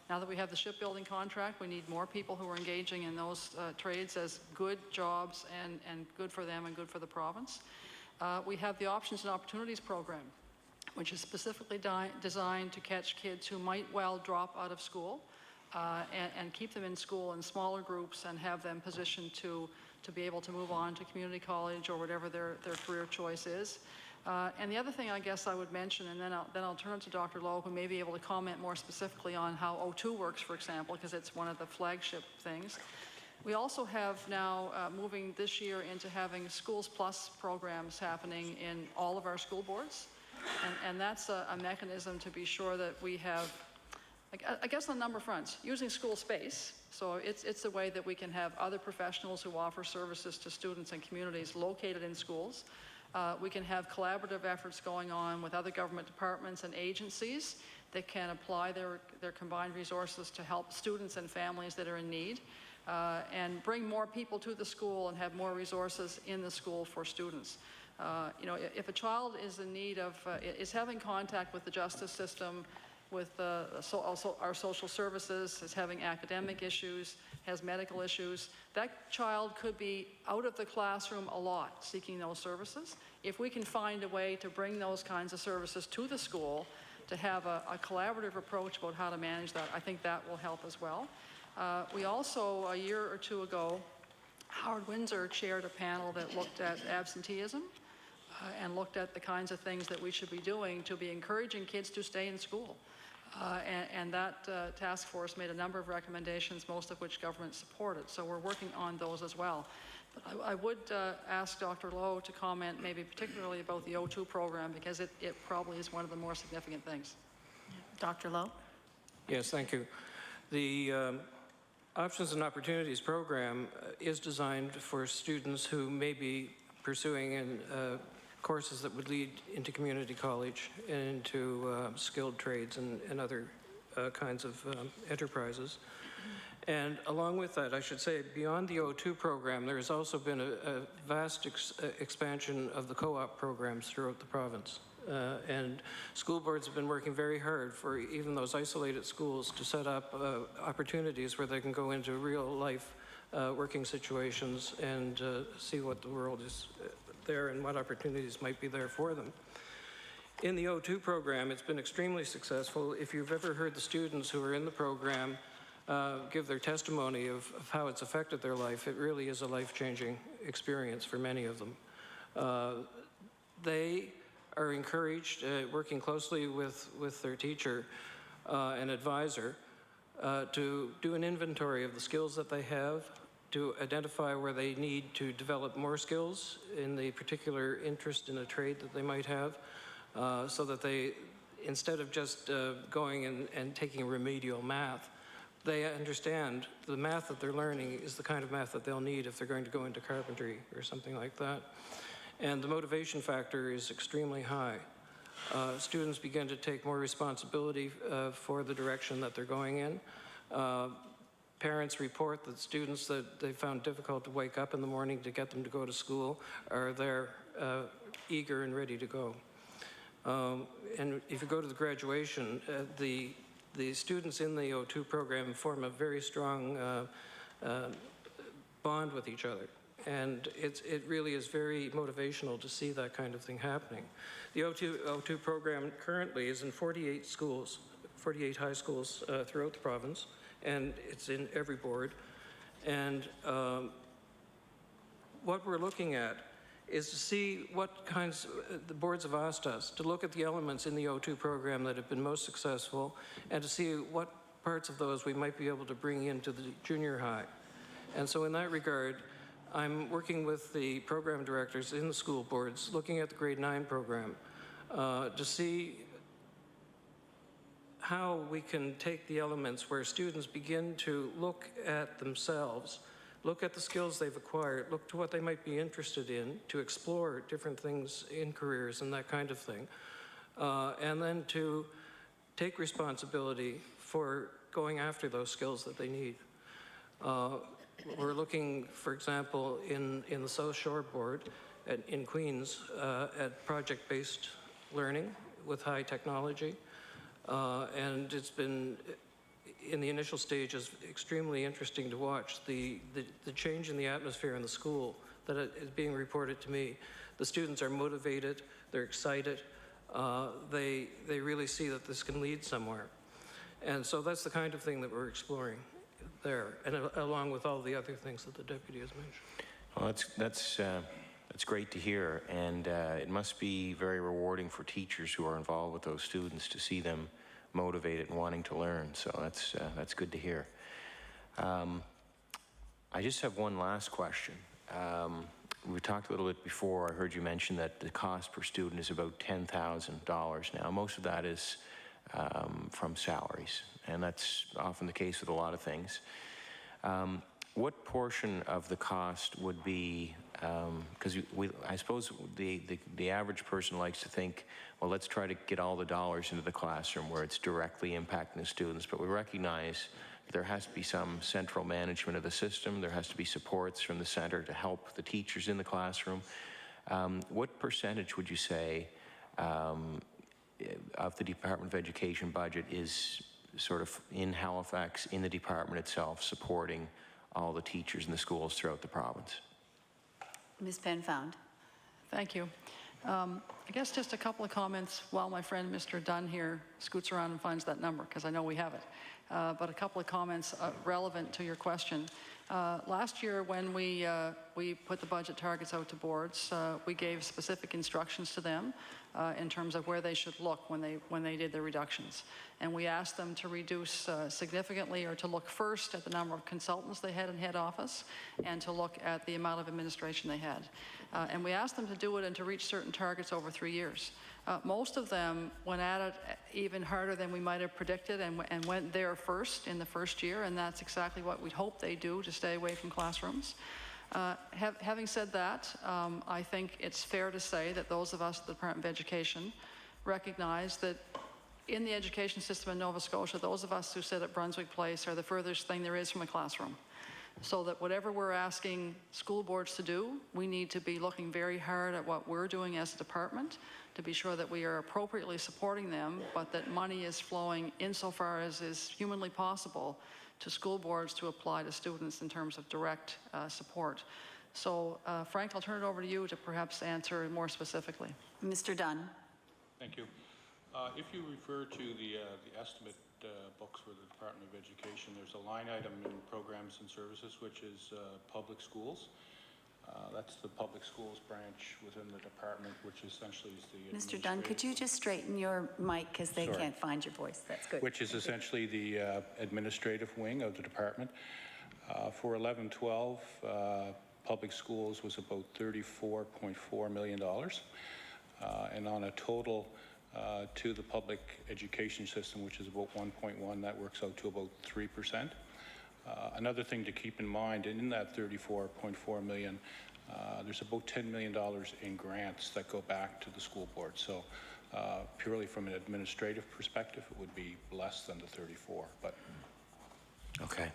now that we have the shipbuilding contract, we need more people who are engaging in those trades as good jobs and good for them and good for the province. We have the Options and Opportunities program, which is specifically designed to catch kids who might well drop out of school and keep them in school in smaller groups and have them positioned to be able to move on to community college or whatever their career choice is. And the other thing I guess I would mention, and then I'll turn to Dr. Lowe, who may be able to comment more specifically on how O2 works, for example, because it's one of the flagship things. We also have now moving this year into having Schools Plus programs happening in all of our school boards. And that's a mechanism to be sure that we have, I guess on a number of fronts, using school space. So it's the way that we can have other professionals who offer services to students and communities located in schools. We can have collaborative efforts going on with other government departments and agencies that can apply their combined resources to help students and families that are in need, and bring more people to the school and have more resources in the school for students. You know, if a child is in need of, is having contact with the justice system, with also our social services, is having academic issues, has medical issues, that child could be out of the classroom a lot seeking those services. If we can find a way to bring those kinds of services to the school, to have a collaborative approach about how to manage that, I think that will help as well. We also, a year or two ago, Howard Windsor chaired a panel that looked at absenteeism and looked at the kinds of things that we should be doing to be encouraging kids to stay in school. And that task force made a number of recommendations, most of which government supported. So we're working on those as well. But I would ask Dr. Lowe to comment maybe particularly about the O2 program, because it probably is one of the more significant things. Dr. Lowe? Yes, thank you. The Options and Opportunities program is designed for students who may be pursuing in courses that would lead into community college and into skilled trades and other kinds of enterprises. And along with that, I should say, beyond the O2 program, there has also been a vast expansion of the co-op programs throughout the province. And school boards have been working very hard for even those isolated schools to set up opportunities where they can go into real life working situations and see what the world is there and what opportunities might be there for them. In the O2 program, it's been extremely successful. If you've ever heard the students who are in the program give their testimony of how it's affected their life, it really is a life-changing experience for many of them. They are encouraged, working closely with their teacher and advisor, to do an inventory of the skills that they have, to identify where they need to develop more skills in the particular interest in a trade that they might have, so that they, instead of just going and taking remedial math, they understand the math that they're learning is the kind of math that they'll need if they're going to go into carpentry or something like that. And the motivation factor is extremely high. Students begin to take more responsibility for the direction that they're going in. parents report that students that they found difficult to wake up in the morning to get them to go to school are there eager and ready to go. And if you go to the graduation, the students in the O2 program form a very strong bond with each other. And it really is very motivational to see that kind of thing happening. The O2 program currently is in 48 schools, 48 high schools throughout the province, and it's in every board. And what we're looking at is to see what kinds, the boards have asked us to look at the elements in the O2 program that have been most successful and to see what parts of those we might be able to bring into the junior high. And so in that regard, I'm working with the program directors in the school boards, looking at the grade 9 program to see how we can take the elements where students begin to look at themselves, look at the skills they've acquired, look to what they might be interested in, to explore different things in careers and that kind of thing, and then to take responsibility for going after those skills that they need. We're looking, for example, in the South Shore Board in Queens at project-based learning with high technology. And it's been, in the initial stages, extremely interesting to watch the change in the atmosphere in the school that is being reported to me. The students are motivated, they're excited, they really see that this can lead somewhere. And so that's the kind of thing that we're exploring there, and along with all the other things that the deputy has mentioned. Well, that's great to hear, and it must be very rewarding for teachers who are involved with those students to see them motivated and wanting to learn. So that's good to hear. I just have one last question. We talked a little bit before. I heard you mention that the cost per student is about $10,000 now. Most of that is from salaries, and that's often the case with a lot of things. What portion of the cost would be, because I suppose the average person likes to think, well, let's try to get all the dollars into the classroom where it's directly impacting the students, but we recognize there has to be some central management of the system, there has to be supports from the center to help the teachers in the classroom. What percentage would you say of the Department of Education budget is sort of in Halifax, in the department itself, supporting all the teachers in the schools throughout the province? Ms. Penfound. Thank you. I guess just a couple of comments while my friend Mr. Dunn here scoots around and finds that number, because I know we have it. But a couple of comments relevant to your question. Last year when we put the budget targets out to boards, we gave specific instructions to them in terms of where they should look when they did their reductions. And we asked them to reduce significantly, or to look first at the number of consultants they had in head office, and to look at the amount of administration they had. And we asked them to do it and to reach certain targets over 3 years. Most of them went at it even harder than we might have predicted, and went there first in the first year, and that's exactly what we'd hope they do to stay away from classrooms. Having said that, I think it's fair to say that those of us at the Department of Education recognize that in the education system in Nova Scotia, those of us who sit at Brunswick Place are the furthest thing there is from a classroom. So that whatever we're asking school boards to do, we need to be looking very hard at what we're doing as a department to be sure that we are appropriately supporting them, but that money is flowing insofar as is humanly possible to school boards to apply to students in terms of direct support. So, Frank, I'll turn it over to you to perhaps answer more specifically. Mr. Dunn. Thank you. If you refer to the estimate books for the Department of Education, there's a line item in programs and services, which is public schools. That's the public schools branch within the department, which essentially is the Mr. Dunn, could you just straighten your mic, because they can't find your voice. That's good. Which is essentially the administrative wing of the department. For 11-12, public schools was about $34.4 million. And on a total to the public education system, which is about 1.1, that works out to about 3%. Another thing to keep in mind, and in that $34.4 million, there's about $10 million in grants that go back to the school board. So purely from an administrative perspective, it would be less than the 34. But okay.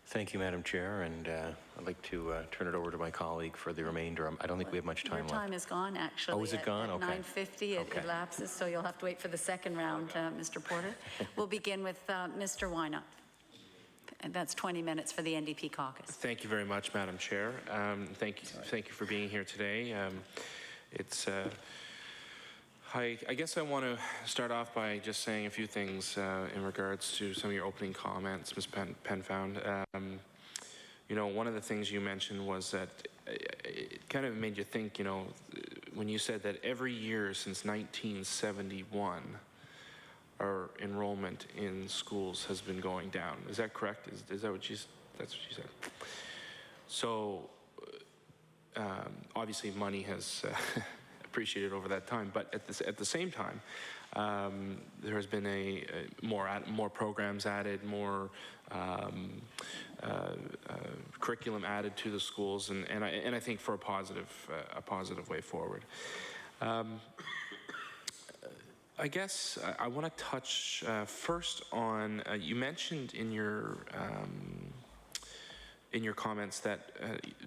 Thank you, Madam Chair, and I'd like to turn it over to my colleague for the remainder. I don't think we have much time Your left. time is gone, actually. Oh, is it gone? At Okay. 9:50 it Okay. elapses, so you'll have to wait for the second round, Mr. Porter. We'll begin with Mr. Wynot. And that's 20 minutes for the NDP Caucus. Thank you very much, Madam Chair. Thank you for being here today. I guess I want to start off by just saying a few things in regards to some of your opening comments, Ms. Penfound. You know, one of the things you mentioned was that it kind of made you think, you know, when you said that every year since 1971, our enrollment in schools has been going down. Is that correct? Is that what that's what she said? So obviously money has appreciated over that time, but at the same time, there has been more programs added, more curriculum added to the schools, and I think for a positive way forward. I guess I want to touch first on you mentioned in your comments that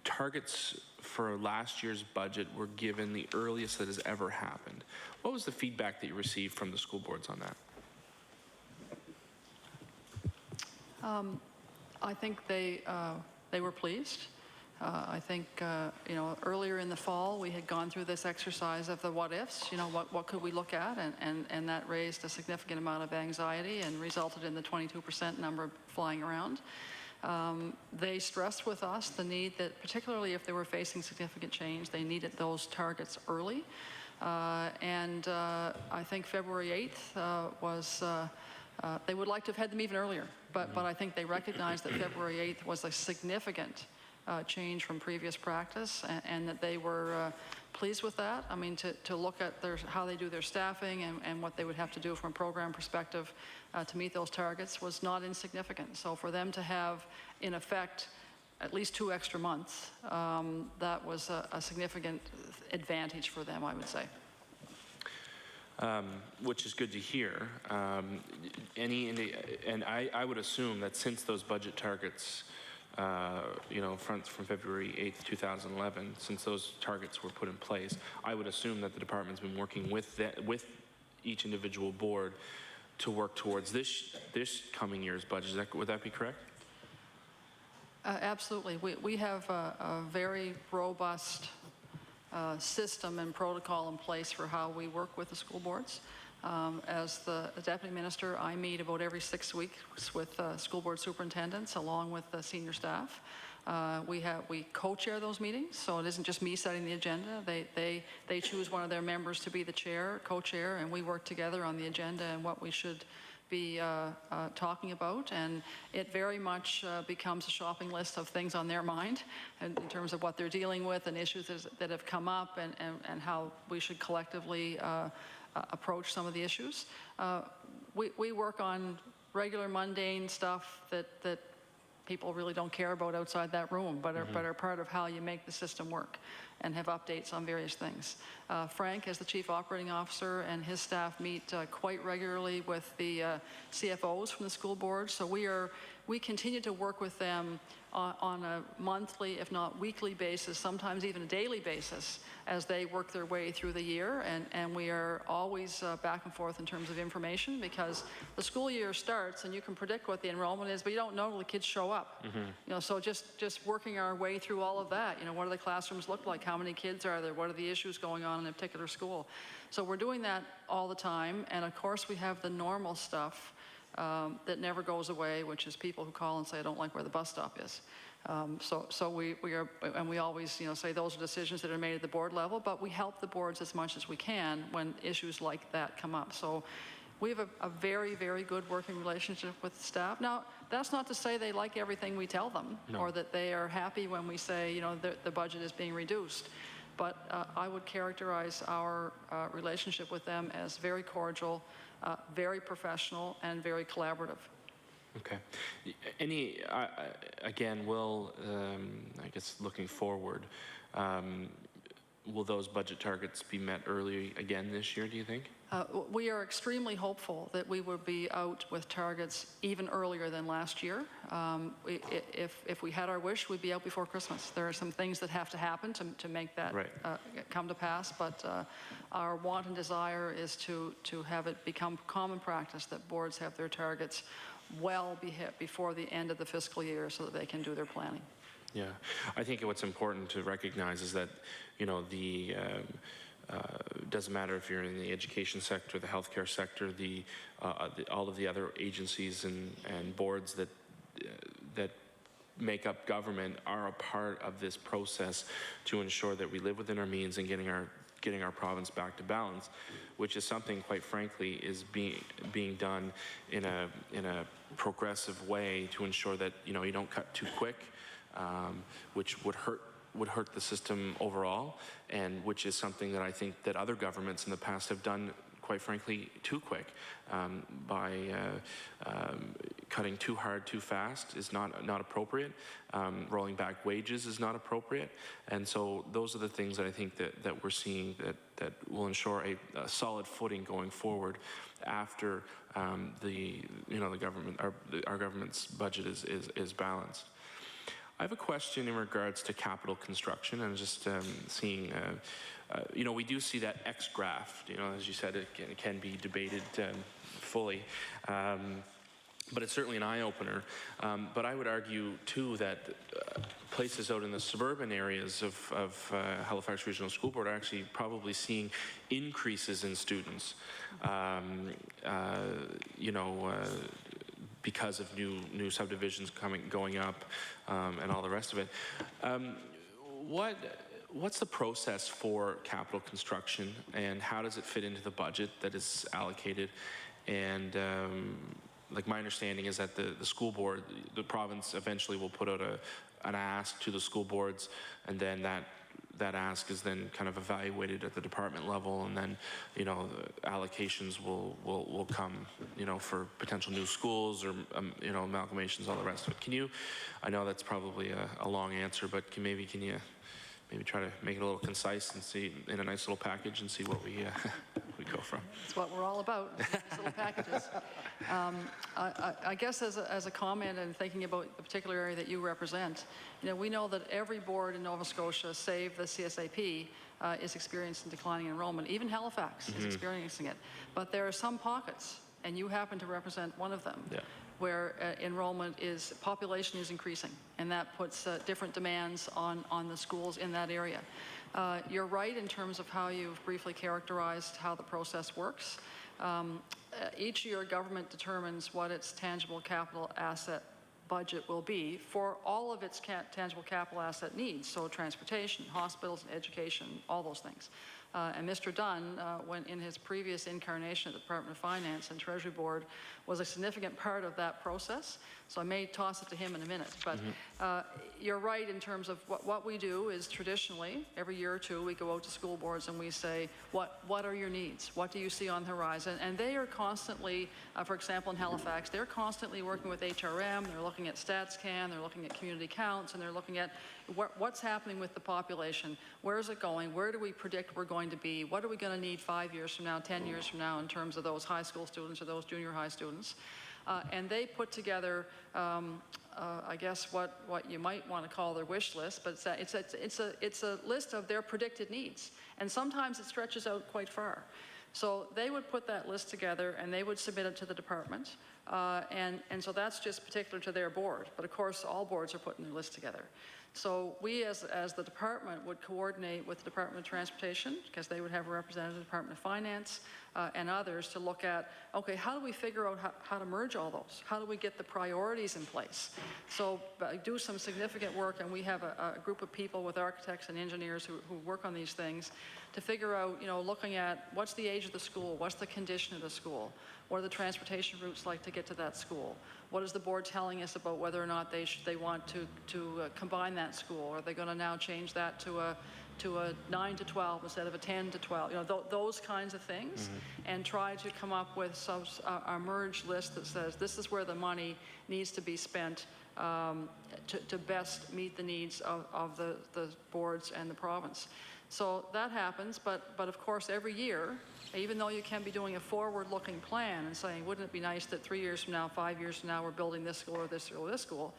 targets for last year's budget were given the earliest that has ever happened. What was the feedback that you received from the school boards on that? I think they were pleased. I think, you know, earlier in the fall, we had gone through this exercise of the what-ifs, you know, what could we look at, and that raised a significant amount of anxiety and resulted in the 22% number flying around. They stressed with us the need that, particularly if they were facing significant change, they needed those targets early. And I think February 8th was, they would like to have had them even earlier, but I think they recognized that February 8th was a significant change from previous practice, and that they were pleased with that. I mean, to look at how they do their staffing and what they would have to do from a program perspective to meet those targets was not insignificant. So for them to have, in effect, at least 2 extra months, that was a significant advantage for them, I would say. Which is good to hear. And I would assume that since those budget targets you know, from February 8th, 2011, since those targets were put in place, I would assume that the department's been working with each individual board to work towards this coming year's budget. Would that be correct? Absolutely. We have a very robust system and protocol in place for how we work with the school boards. As the Deputy Minister, I meet about every 6 weeks with school board superintendents along with the senior staff. We co-chair those meetings, so it isn't just me setting the agenda. They choose one of their members to be the chair, co-chair, and we work together on the agenda and what we should be talking about, and it very much becomes a shopping list of things on their mind in terms of what they're dealing with and issues that have come up and how we should collectively approach some of the issues. We work on regular mundane stuff that people really don't care about outside that room, but are part of how you make the system work and have updates on various things. Frank, as the Chief Operating Officer, and his staff meet quite regularly with the CFOs from the school board, so we continue to work with them on a monthly, if not weekly basis, sometimes even a daily basis, as they work their way through the year, and we are always back and forth in terms of information, because the school year starts and you can predict what the enrollment is, but you don't know till the kids show up. You know, so just working our way through all of that. You know, what do the classrooms look like? How many kids are there? What are the issues going on in a particular school? So we're doing that all the time, and of course we have the normal stuff that never goes away, which is people who call and say, I don't like where the bus stop is. So we are, and we always, you know, say those are decisions that are made at the board level, but we help the boards as much as we can when issues like that come up. So we have a very, very good working relationship with the staff. Now, that's not to say they like everything we tell them, or that they are happy when we say, you know, the budget is being reduced. But I would characterize our relationship with them as very cordial, very professional, and very collaborative. Okay. Again, will, I guess looking forward, will those budget targets be met early again this year, do you think? We are extremely hopeful that we will be out with targets even earlier than last year. If we had our wish, we'd be out before Christmas. There are some things that have to happen to make that come to pass, but our want and desire is to have it become common practice that boards have their targets well before the end of the fiscal year so that they can do their planning. Yeah, I think what's important to recognize is that, you know, it doesn't matter if you're in the education sector, the healthcare sector, all of the other agencies and boards that make up government are a part of this process to ensure that we live within our means and getting our province back to balance, which is something, quite frankly, is being done in a progressive way to ensure that, you know, you don't cut too quick, which would hurt the system overall, and which is something that I think that other governments in the past have done, quite frankly, too quick. By cutting too hard, too fast is not appropriate. Rolling back wages is not appropriate. And so those are the things that I think that we're seeing that will ensure a solid footing going forward after the government, our government's budget is balanced. I have a question in regards to capital construction, and just seeing, you know, we do see that X graph, you know, as you said, it can be debated fully, but it's certainly an eye-opener. But I would argue, too, that places out in the suburban areas of Halifax Regional School Board are actually probably seeing increases in students, you know, because of new subdivisions going up and all the rest of it. What's the process for capital construction, and how does it fit into the budget that is allocated? And like, my understanding is that the school board, the province eventually will put out an ask to the school boards, and then that ask is then kind of evaluated at the department level, and then, you know, the allocations will come, you know, for potential new schools or you know, amalgamations, all the rest of it. Can you, I know that's probably a long answer, but can you maybe try to make it a little concise and see in a nice little package and see what we go from? That's what we're all about, nice little packages. I guess as a comment and thinking about the particular area that you represent, you know, we know that every board in Nova Scotia, save the CSAP, is experiencing declining enrollment. Even Halifax is experiencing it. But there are some pockets, and you happen to represent one of them, where population is increasing, and that puts different demands on the schools in that area. You're right in terms of how you've briefly characterized how the process works. Each year, government determines what its tangible capital asset budget will be for all of its tangible capital asset needs, so transportation, hospitals, education, all those things. And Mr. Dunn, when in his previous incarnation at the Department of Finance and Treasury Board, was a significant part of that process. So I may toss it to him in a minute. But you're right in terms of what we do is traditionally, every year or two, we go out to school boards and we say, what are your needs? What do you see on the horizon? And they are constantly, for example, in Halifax, they're constantly working with HRM, they're looking at StatsCan, they're looking at community counts, and they're looking at what's happening with the population, where is it going, where do we predict we're going to be, what are we going to need 5 years from now, 10 years from now in terms of those high school students or those junior high students. And they put together, I guess, what you might want to call their wish list, but it's a list of their predicted needs. And sometimes it stretches out quite far. So they would put that list together and they would submit it to the department. And so that's just particular to their board. But of course, all boards are putting their list together. So we, as the department, would coordinate with the Department of Transportation, because they would have a representative of the Department of Finance and others to look at, okay, how do we figure out how to merge all those? How do we get the priorities in place? So do some significant work, and we have a group of people with architects and engineers who work on these things to figure out, you know, looking at what's the age of the school, what's the condition of the school, what are the transportation routes like to get to that school, what is the board telling us about whether or not they want to combine that school? Are they going to now change that to a 9 to 12 instead of a 10 to 12? You know, those kinds of things, and try to come up with a merged list that says this is where the money needs to be spent to best meet the needs of the boards and the province. So that happens, but of course every year, even though you can be doing a forward-looking plan and saying, wouldn't it be nice that 3 years from now, 5 years from now, we're building this school or this or this school,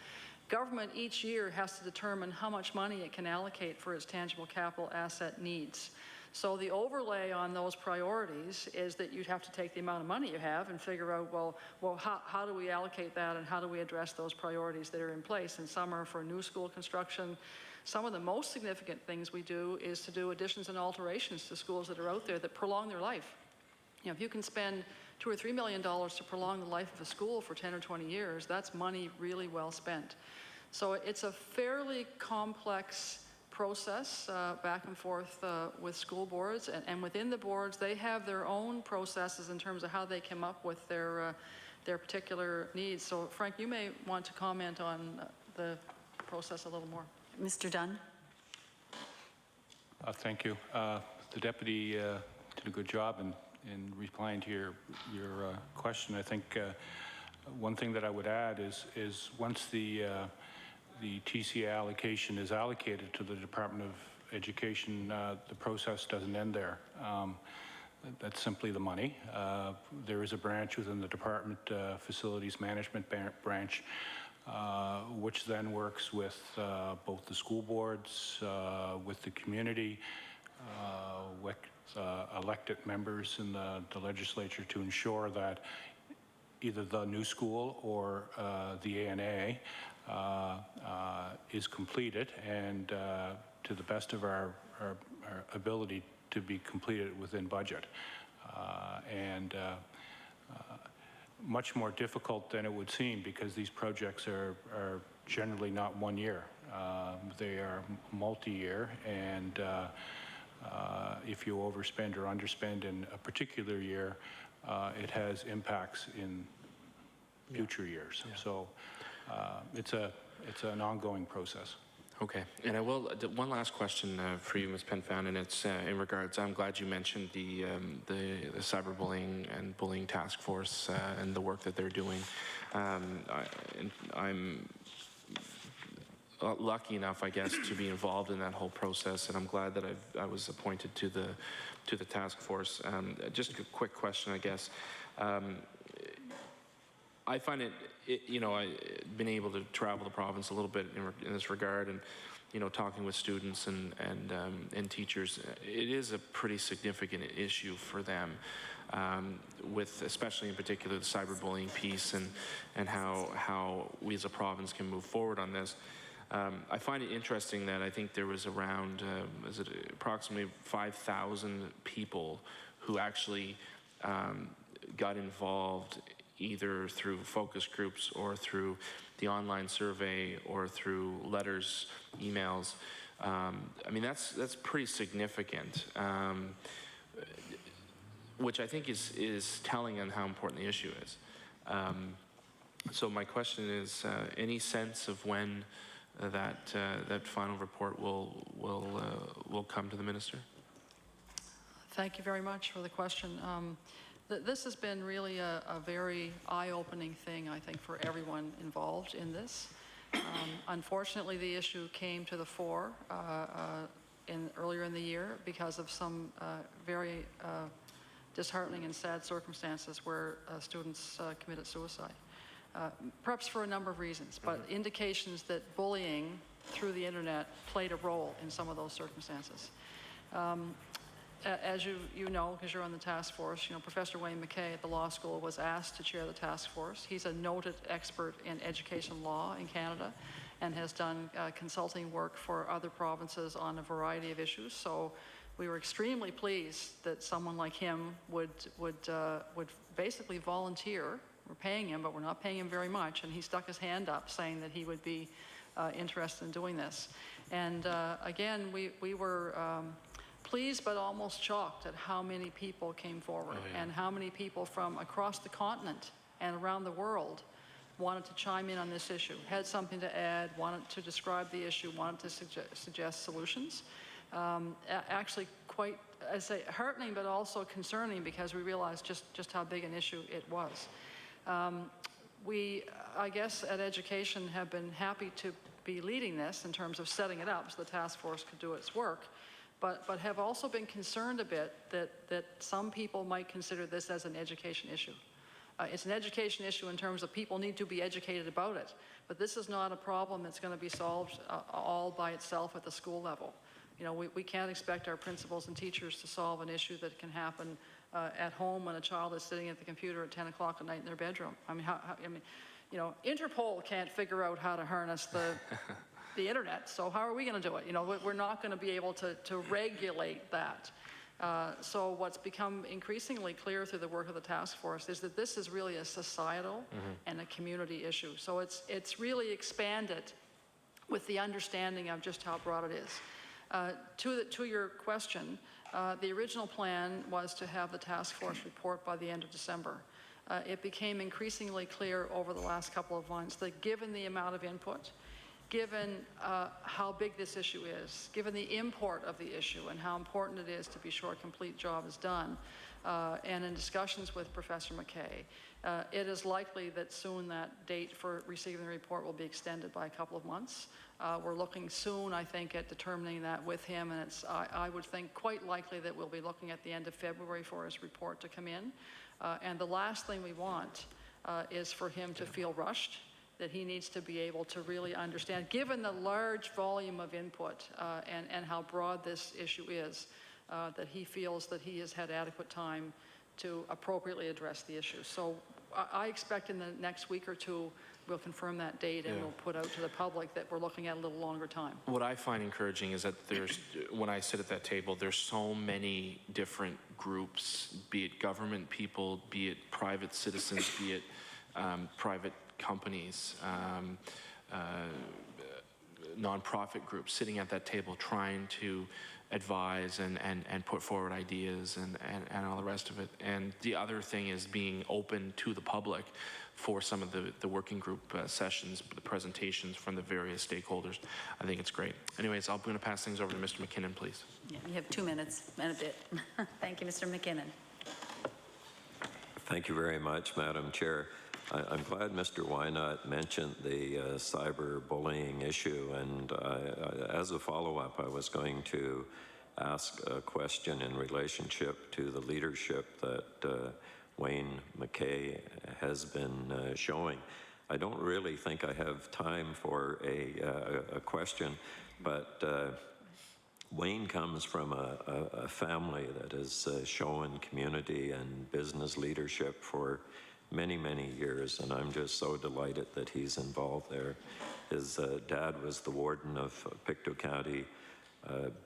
government each year has to determine how much money it can allocate for its tangible capital asset needs. So the overlay on those priorities is that you'd have to take the amount of money you have and figure out, well, how do we allocate that and how do we address those priorities that are in place? And some are for new school construction. Some of the most significant things we do is to do additions and alterations to schools that are out there that prolong their life. You know, if you can spend $2 or $3 million to prolong the life of a school for 10 or 20 years, that's money really well spent. So it's a fairly complex process back and forth with school boards, and within the boards they have their own processes in terms of how they come up with their particular needs. So Frank, you may want to comment on the process a little more. Mr. Dunn. Thank you. The deputy did a good job in replying to your question. I think one thing that I would add is once the TCA allocation is allocated to the Department of Education, the process doesn't end there. That's simply the money. There is a branch within the department, facilities management branch, which then works with both the school boards, with the community, with elected members in the legislature to ensure that either the new school or the ANA is completed and to the best of our ability to be completed within budget. Much more difficult than it would seem because these projects are generally not 1 year. They are multi-year, and if you overspend or underspend in a particular year, it has impacts in future years. Yeah. So it's an ongoing process. Okay, and I will, one last question for you, Ms. Penfound, and it's in regards, I'm glad you mentioned the cyberbullying and bullying task force and the work that they're doing. I'm lucky enough, I guess, to be involved in that whole process, and I'm glad that I was appointed to the task force. Just a quick question, I guess. I find you know, I've been able to travel the province a little bit in this regard, and you know, talking with students and teachers, it is a pretty significant issue for them, with especially in particular the cyberbullying piece and how we as a province can move forward on this. I find it interesting that I think there was around approximately 5,000 people who actually got involved either through focus groups or through the online survey or through letters, emails. I mean, that's pretty significant, which I think is telling on how important the issue is. So my question is, any sense of when that final report will come to the minister? Thank you very much for the question. This has been really a very eye-opening thing, I think, for everyone involved in this. Unfortunately, the issue came to the fore earlier in the year because of some very disheartening and sad circumstances where students committed suicide. Perhaps for a number of reasons, but indications that bullying through the internet played a role in some of those circumstances. As you know, because you're on the task force, you know, Professor Wayne McKay at the law school was asked to chair the task force. He's a noted expert in education law in Canada and has done consulting work for other provinces on a variety of issues. So we were extremely pleased that someone like him would basically volunteer. We're paying him, but we're not paying him very much, and he stuck his hand up saying that he would be interested in doing this. And again, we were pleased but almost shocked at how many people came forward. Oh, yeah. And how many people from across the continent and around the world wanted to chime in on this issue, had something to add, wanted to describe the issue, wanted to suggest solutions. Actually quite, I say, heartening but also concerning because we realized just how big an issue it was. We, I guess, at Education have been happy to be leading this in terms of setting it up so the task force could do its work, but have also been concerned a bit that some people might consider this as an education issue. It's an education issue in terms of people need to be educated about it, but this is not a problem that's going to be solved all by itself at the school level. You know, we can't expect our principals and teachers to solve an issue that can happen at home when a child is sitting at the computer at 10 o'clock at night in their bedroom. I mean, you know, Interpol can't figure out how to harness the internet, so how are we going to do it? You know, we're not going to be able to regulate that. So what's become increasingly clear through the work of the task force is that this is really a societal and a community issue. So it's really expanded with the understanding of just how broad it is. To your question, the original plan was to have the task force report by the end of December. It became increasingly clear over the last couple of months that given the amount of input, given how big this issue is, given the import of the issue and how important it is to be sure a complete job is done, and in discussions with Professor McKay, it is likely that soon that date for receiving the report will be extended by a couple of months. We're looking soon, I think, at determining that with him, and I would think quite likely that we'll be looking at the end of February for his report to come in. And the last thing we want is for him to feel rushed, that he needs to be able to really understand, given the large volume of input and how broad this issue is, that he feels that he has had adequate time to appropriately address the issue. So I expect in the next week or two, we'll confirm that date and we'll put out to the public that we're looking at a little longer time. What I find encouraging is that when I sit at that table, there's so many different groups, be it government people, be it private citizens, be it private companies, nonprofit groups sitting at that table trying to advise and put forward ideas and all the rest of it. And the other thing is being open to the public for some of the working group sessions, the presentations from the various stakeholders. I think it's great. Anyways, I'm going to pass things over to Mr. McKinnon, please. Yeah, you have 2 minutes and a bit. Thank you, Mr. McKinnon. Thank you very much, Madam Chair. I'm glad Mr. Wynot mentioned the cyberbullying issue, and as a follow-up, I was going to ask a question in relationship to the leadership that Wayne McKay has been showing. I don't really think I have time for a question, but Wayne comes from a family that has shown community and business leadership for many, many years, and I'm just so delighted that he's involved there. His dad was the warden of Pictou County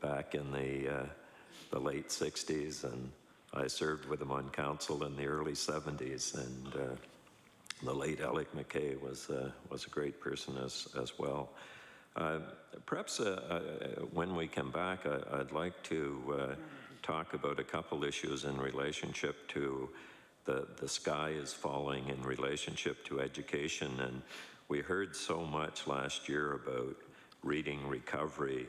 back in the late 60s, and I served with him on council in the early 70s, and the late Alec McKay was a great person as well. Perhaps when we come back, I'd like to talk about a couple issues in relationship to the sky is falling in relationship to education, and we heard so much last year about reading recovery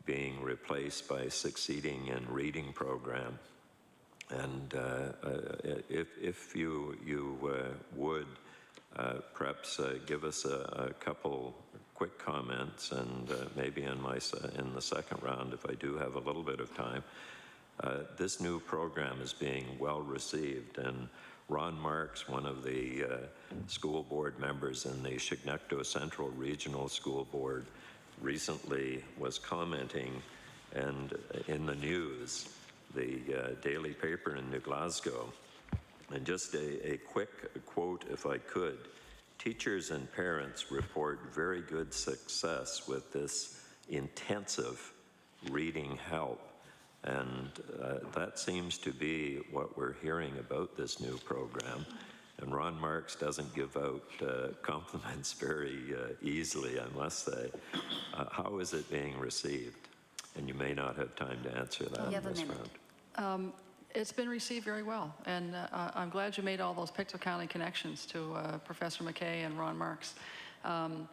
being replaced by succeeding in reading program. And if you would perhaps give us a couple quick comments, and maybe in the second round, if I do have a little bit of time. This new program is being well received, and Ron Marks, one of the school board members in the Chignecto Central Regional School Board, recently was commenting, and in the news, the daily paper in New Glasgow, and just a quick quote if I could. Teachers and parents report very good success with this intensive reading help. And that seems to be what we're hearing about this new program. And Ron Marks doesn't give out compliments very easily, I must say. How is it being received? And you may not have time to answer that in this round. It's been received very well, and I'm glad you made all those Pictou County connections to Professor McKay and Ron Marks. And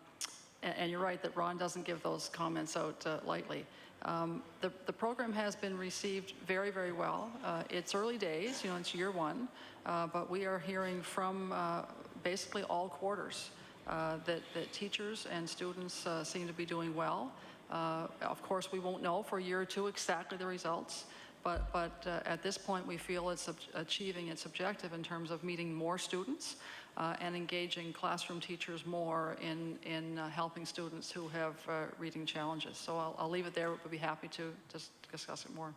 you're right that Ron doesn't give those comments out lightly. The program has been received very, very well. It's early days, you know, it's year one, but we are hearing from basically all quarters that teachers and students seem to be doing well. Of course, we won't know for a year or two exactly the results, but at this point we feel it's achieving its objective in terms of meeting more students and engaging classroom teachers more in helping students who have reading challenges. So I'll leave it there, but be happy to just discuss it more.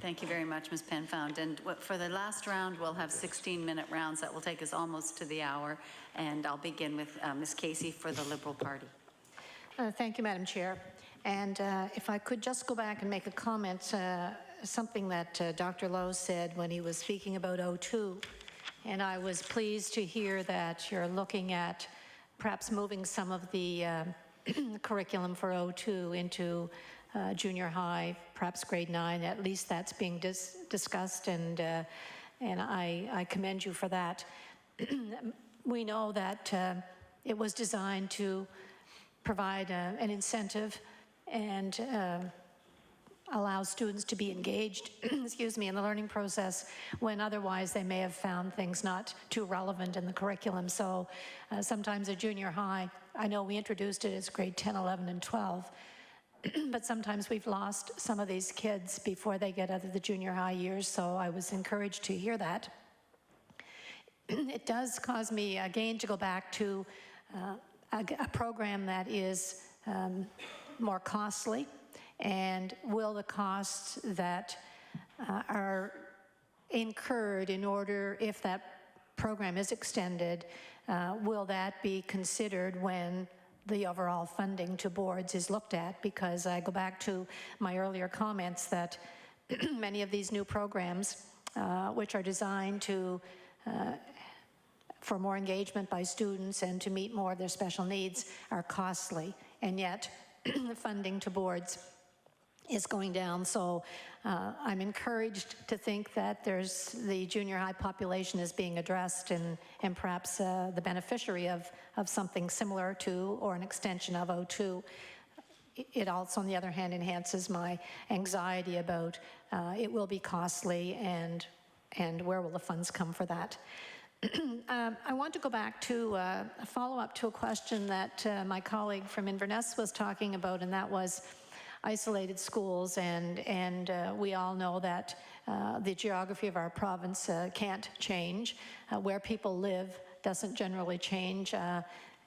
Thank you very much, Ms. Penfound. And for the last round, we'll have 16-minute rounds. That will take us almost to the hour. And I'll begin with Ms. Casey for the Liberal Party. Thank you, Madam Chair. And if I could just go back and make a comment, something that Dr. Lowe said when he was speaking about O2. And I was pleased to hear that you're looking at perhaps moving some of the curriculum for O2 into junior high, perhaps grade 9. At least that's being discussed, and I commend you for that. We know that it was designed to provide an incentive and allow students to be engaged, excuse me, in the learning process when otherwise they may have found things not too relevant in the curriculum. So sometimes at junior high, I know we introduced it as grade 10, 11, and 12, but sometimes we've lost some of these kids before they get out of the junior high years, so I was encouraged to hear that. It does cause me again to go back to a program that is more costly, and will the costs that are incurred in order, if that program is extended, will that be considered when the overall funding to boards is looked at? Because I go back to my earlier comments that many of these new programs, which are designed to for more engagement by students and to meet more of their special needs, are costly, and yet the funding to boards is going down. So I'm encouraged to think that the junior high population is being addressed, and perhaps the beneficiary of something similar to or an extension of O2. It also, on the other hand, enhances my anxiety about it will be costly, and where will the funds come for that. I want to go back to a follow-up to a question that my colleague from Inverness was talking about, and that was isolated schools, and we all know that the geography of our province can't change. Where people live doesn't generally change,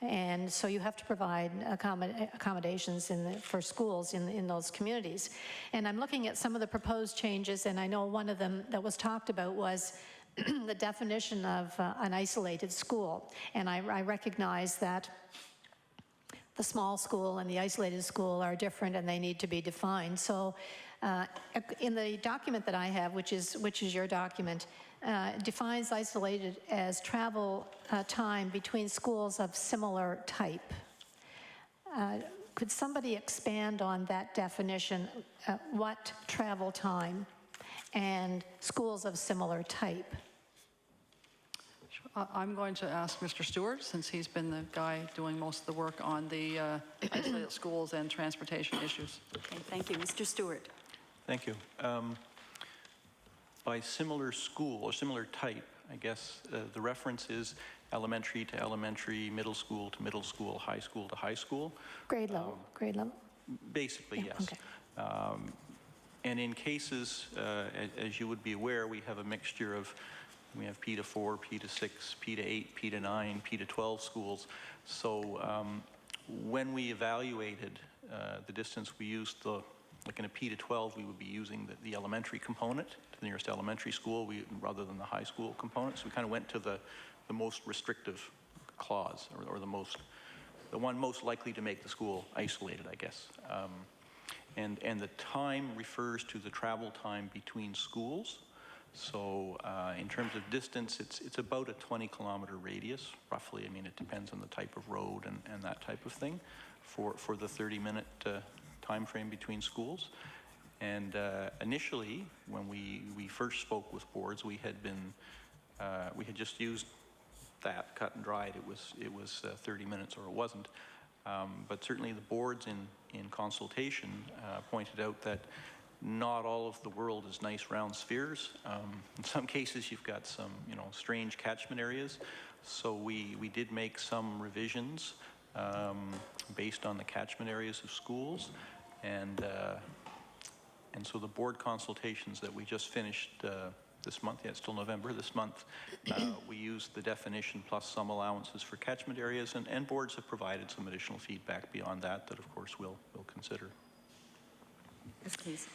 and so you have to provide accommodations for schools in those communities. And I'm looking at some of the proposed changes, and I know one of them that was talked about was the definition of an isolated school. And I recognize that the small school and the isolated school are different, and they need to be defined. So in the document that I have, which is your document, defines isolated as travel time between schools of similar type. Could somebody expand on that definition? What travel time and schools of similar type? I'm going to ask Mr. Stewart, since he's been the guy doing most of the work on the isolated schools and transportation issues. Okay, thank you. Mr. Stewart. Thank you. By similar school or similar type, I guess the reference is elementary to elementary, middle school to middle school, high school to high school. Grade level, grade level. Basically, yeah, yes. Okay. And in cases, as you would be aware, we have a mixture of, we have P to 4, P to 6, P to 8, P to 9, P to 12 schools. So when we evaluated the distance, we used like in a P to 12, we would be using the elementary component to the nearest elementary school rather than the high school component. So we kind of went to the most restrictive clause, or the one most likely to make the school isolated, I guess. And the time refers to the travel time between schools. So in terms of distance, it's about a 20-kilometer radius, roughly. I mean, it depends on the type of road and that type of thing for the 30-minute time frame between schools. And initially, when we first spoke with boards, we had just used that cut and dried. It was 30 minutes, or it wasn't. But certainly the boards in consultation pointed out that not all of the world is nice round spheres. In some cases, you've got some, strange catchment areas. So we did make some revisions based on the catchment areas of schools, and so the board consultations that we just finished this month, it's still November, this month, we used the definition plus some allowances for catchment areas, and boards have provided some additional feedback beyond that of course we'll consider. Yes, please.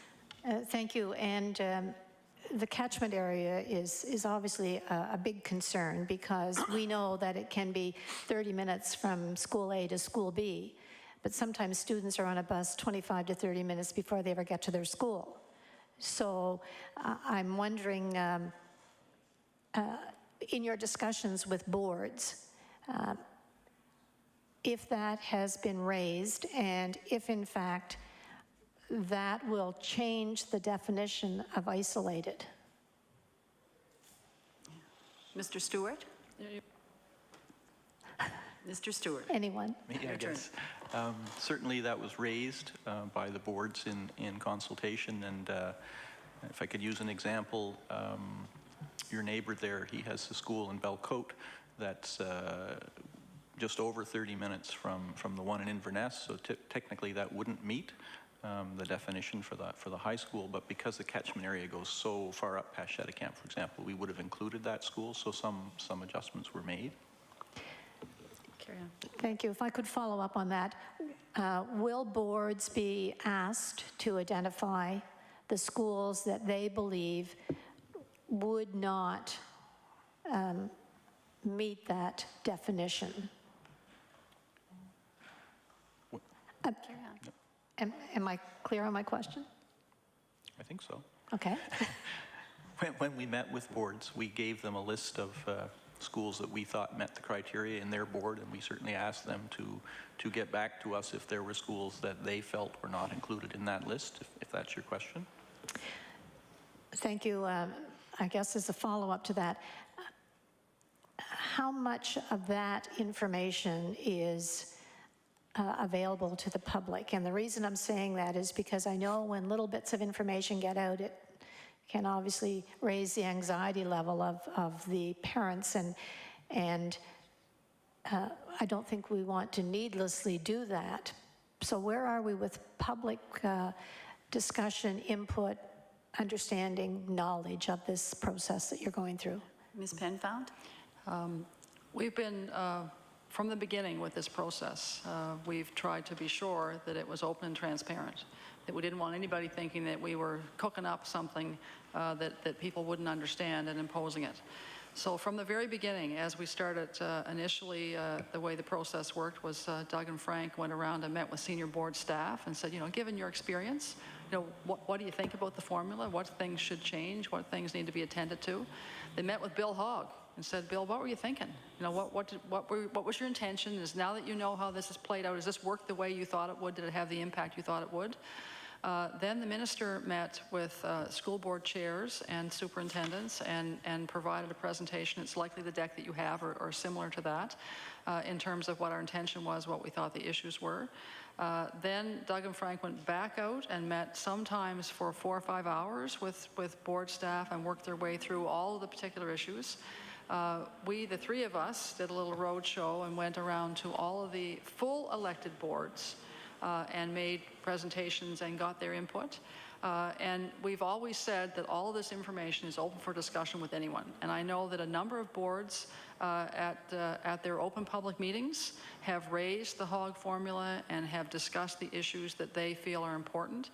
Thank you. And the catchment area is obviously a big concern, because we know that it can be 30 minutes from school A to school B, but sometimes students are on a bus 25 to 30 minutes before they ever get to their school. So I'm wondering, in your discussions with boards, if that has been raised, and if in fact that will change the definition of isolated. Mr. Stewart? Mr. Stewart. Anyone? Me, I guess. Certainly that was raised by the boards in consultation, and if I could use an example, your neighbor there, he has a school in Belcote that's just over 30 minutes from the one in Inverness, so technically that wouldn't meet the definition for the high school, but because the catchment area goes so far up past Cheticamp, for example, we would have included that school, so some adjustments were made. Carry on. Thank you. If I could follow up on that, will boards be asked to identify the schools that they believe would not meet that definition? Carry on. Am I clear on my question? I think so. Okay. When we met with boards, we gave them a list of schools that we thought met the criteria in their board, and we certainly asked them to get back to us if there were schools that they felt were not included in that list, if that's your question. Thank you. I guess as a follow-up to that, how much of that information is available to the public? And the reason I'm saying that is because I know when little bits of information get out, it can obviously raise the anxiety level of the parents, and I don't think we want to needlessly do that. So where are we with public discussion, input, understanding, knowledge of this process that you're going through? Ms. Penfound? We've been, from the beginning with this process, we've tried to be sure that it was open and transparent, that we didn't want anybody thinking that we were cooking up something that people wouldn't understand and imposing it. So from the very beginning, as we started initially, the way the process worked was Doug and Frank went around and met with senior board staff and said, given your experience, what do you think about the formula? What things should change? What things need to be attended to? They met with Bill Hogg and said, Bill, what were you thinking? What was your intention? Is now that you know how this has played out, has this worked the way you thought it would? Did it have the impact you thought it would? Then the minister met with school board chairs and superintendents and provided a presentation. It's likely the deck that you have or similar to that in terms of what our intention was, what we thought the issues were. Then Doug and Frank went back out and met sometimes for 4 or 5 hours with board staff and worked their way through all of the particular issues. We, the three of us, did a little road show and went around to all of the full elected boards and made presentations and got their input. And we've always said that all of this information is open for discussion with anyone. And I know that a number of boards at their open public meetings have raised the Hogg formula and have discussed the issues that they feel are important.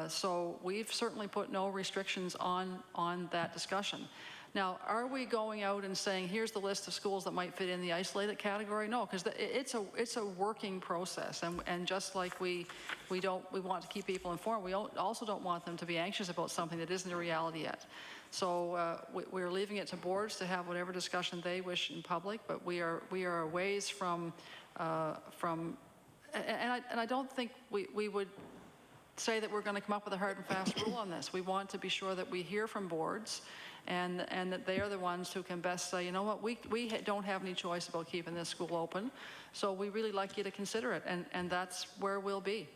So we've certainly put no restrictions on that discussion. Now, are we going out and saying, here's the list of schools that might fit in the isolated category? No, because it's a working process. And just like we want to keep people informed, we also don't want them to be anxious about something that isn't a reality yet. So we're leaving it to boards to have whatever discussion they wish in public, but we are a ways from and I don't think we would say that we're going to come up with a hard and fast rule on this. We want to be sure that we hear from boards and that they are the ones who can best say, you know what, we don't have any choice about keeping this school open, so we really like you to consider it, and that's where we'll be.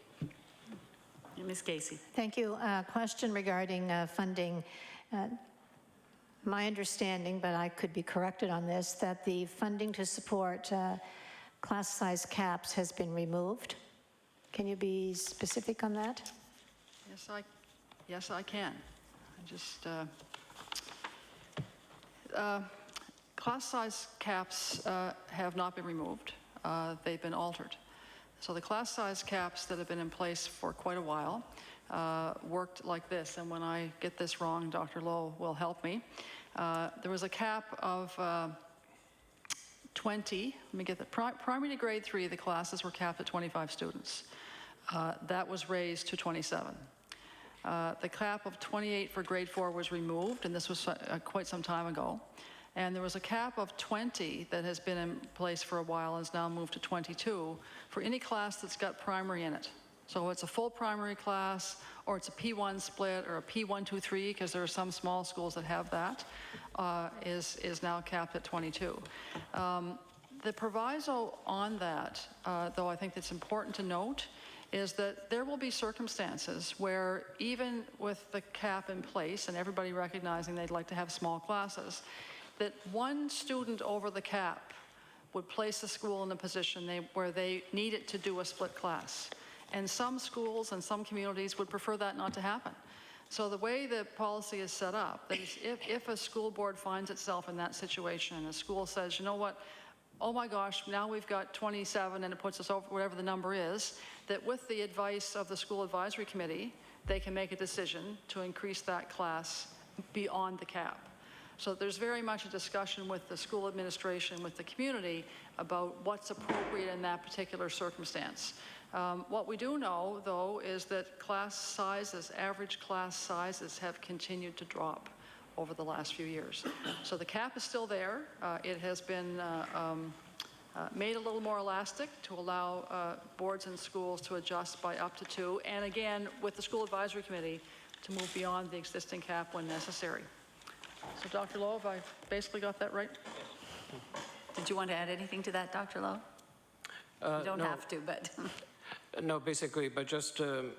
Yeah. Ms. Casey. Thank you. Question regarding funding. My understanding, but I could be corrected on this, that the funding to support class size caps has been removed. Can you be specific on that? Yes, I can. I just class size caps have not been removed. They've been altered. So the class size caps that have been in place for quite a while worked like this. And when I get this wrong, Dr. Lowe will help me. There was a cap of 20. Let me get the primary to grade 3. The classes were capped at 25 students. That was raised to 27. The cap of 28 for grade 4 was removed, and this was quite some time ago. And there was a cap of 20 that has been in place for a while and is now moved to 22 for any class that's got primary in it. So it's a full primary class, or it's a P1 split, or a P123, because there are some small schools that have that, is now capped at 22. The proviso on that, though I think it's important to note, is that there will be circumstances where even with the cap in place and everybody recognizing they'd like to have small classes, that one student over the cap would place the school in a position where they needed to do a split class. And some schools and some communities would prefer that not to happen. So the way the policy is set up, that is if a school board finds itself in that situation and a school says, you know what, oh my gosh, now we've got 27 and it puts us over whatever the number is, that with the advice of the school advisory committee, they can make a decision to increase that class beyond the cap. So there's very much a discussion with the school administration, with the community, about what's appropriate in that particular circumstance. What we do know, though, is that class sizes, average class sizes, have continued to drop over the last few years. So the cap is still there. It has been made a little more elastic to allow boards and schools to adjust by up to 2, and again, with the school advisory committee, to move beyond the existing cap when necessary. So Dr. Lowe, have I basically got that right? Did you want to add anything to that, Dr. Lowe? You don't have to, but. No, basically, but just to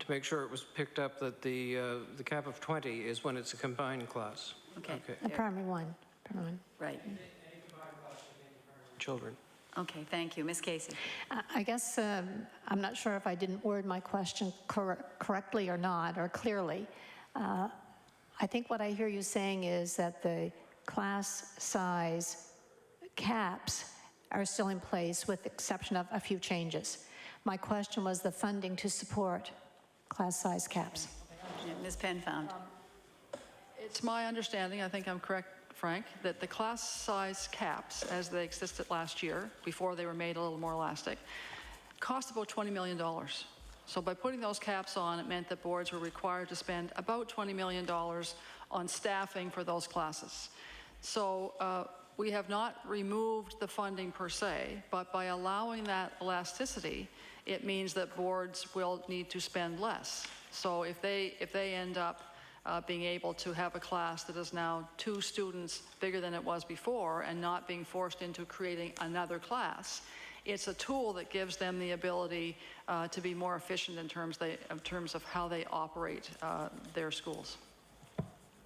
make sure it was picked up that the cap of 20 is when it's a combined class. Okay. A primary one. Right. Children. Okay, thank you. Ms. Casey. I guess I'm not sure if I didn't word my question correctly or not, or clearly. I think what I hear you saying is that the class size caps are still in place with the exception of a few changes. My question was the funding to support class size caps. Ms. Penfound. It's my understanding, I think I'm correct, Frank, that the class size caps, as they existed last year, before they were made a little more elastic, cost about $20 million. So by putting those caps on, it meant that boards were required to spend about $20 million on staffing for those classes. So we have not removed the funding per se, but by allowing that elasticity, it means that boards will need to spend less. So if they end up being able to have a class that is now 2 students bigger than it was before and not being forced into creating another class, it's a tool that gives them the ability to be more efficient in terms of how they operate their schools.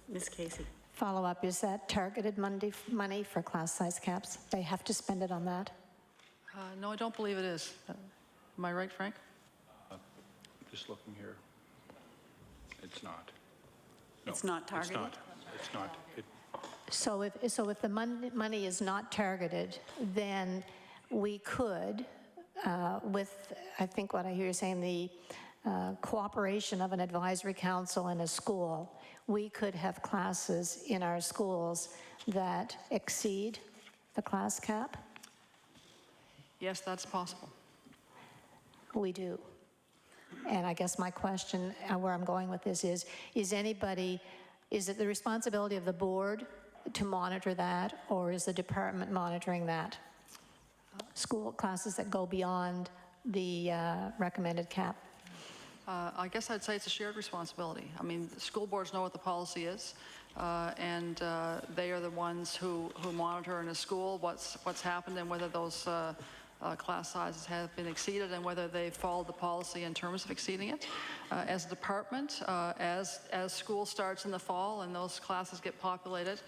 Ms. Casey. Follow-up, is that targeted money for class size caps? They have to spend it on that? No, I don't believe it is. Am I right, Frank? Just looking here. It's not. No, it's not targeted? It's not. So if the money is not targeted, then we could, with, I think what I hear you saying, the cooperation of an advisory council and a school, we could have classes in our schools that exceed the class cap? Yes, that's possible. We do. And I guess my question, where I'm going with this is it the responsibility of the board to monitor that, or is the department monitoring that? School classes that go beyond the recommended cap? I guess I'd say it's a shared responsibility. I mean, the school boards know what the policy is, and they are the ones who monitor in a school what's happened and whether those class sizes have been exceeded and whether they followed the policy in terms of exceeding it. As a department, as school starts in the fall and those classes get populated,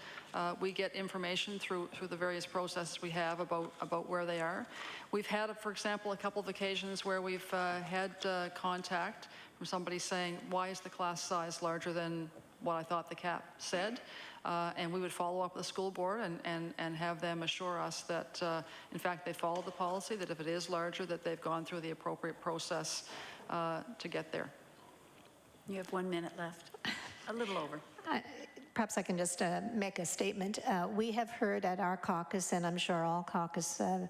we get information through the various processes we have about where they are. We've had, for example, a couple of occasions where we've had contact from somebody saying, why is the class size larger than what I thought the cap said? And we would follow up with the school board and have them assure us that, in fact, they followed the policy, that if it is larger, that they've gone through the appropriate process to get there. You have 1 minute left, a little over. Perhaps I can just make a statement. We have heard at our caucus, and I'm sure all caucuses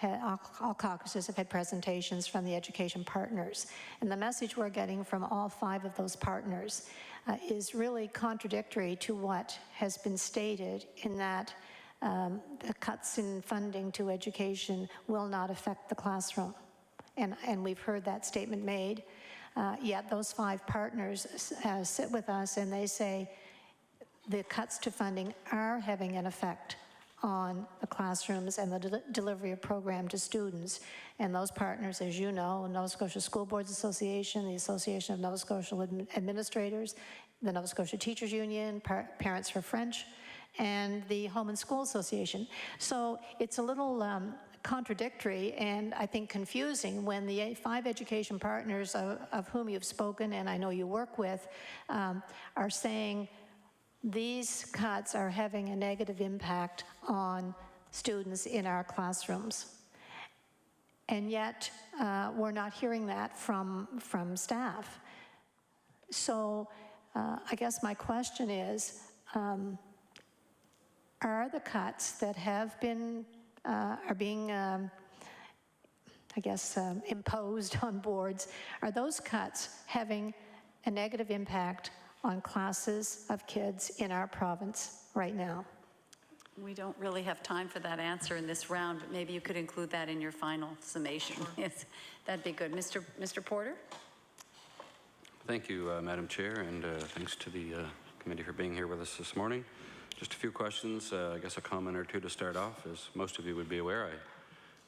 have had presentations from the education partners. And the message we're getting from all 5 of those partners is really contradictory to what has been stated, in that the cuts in funding to education will not affect the classroom. And we've heard that statement made. Yet those 5 partners sit with us and they say the cuts to funding are having an effect on the classrooms and the delivery of program to students. And those partners, as you know, Nova Scotia School Boards Association, the Association of Nova Scotia Administrators, the Nova Scotia Teachers Union, Parents for French, and the Home and School Association. So it's a little contradictory and I think confusing when the 5 education partners of whom you've spoken and I know you work with are saying these cuts are having a negative impact on students in our classrooms. And yet we're not hearing that from staff. So I guess my question is, are the cuts that have been, are being, I guess, imposed on boards, are those cuts having a negative impact on classes of kids in our province right now? We don't really have time for that answer in this round, but maybe you could include that in your final summation. Yes, that'd be good. Mr. Porter? Thank you, Madam Chair, and thanks to the committee for being here with us this morning. Just a few questions, I guess a comment or two to start off. As most of you would be aware, I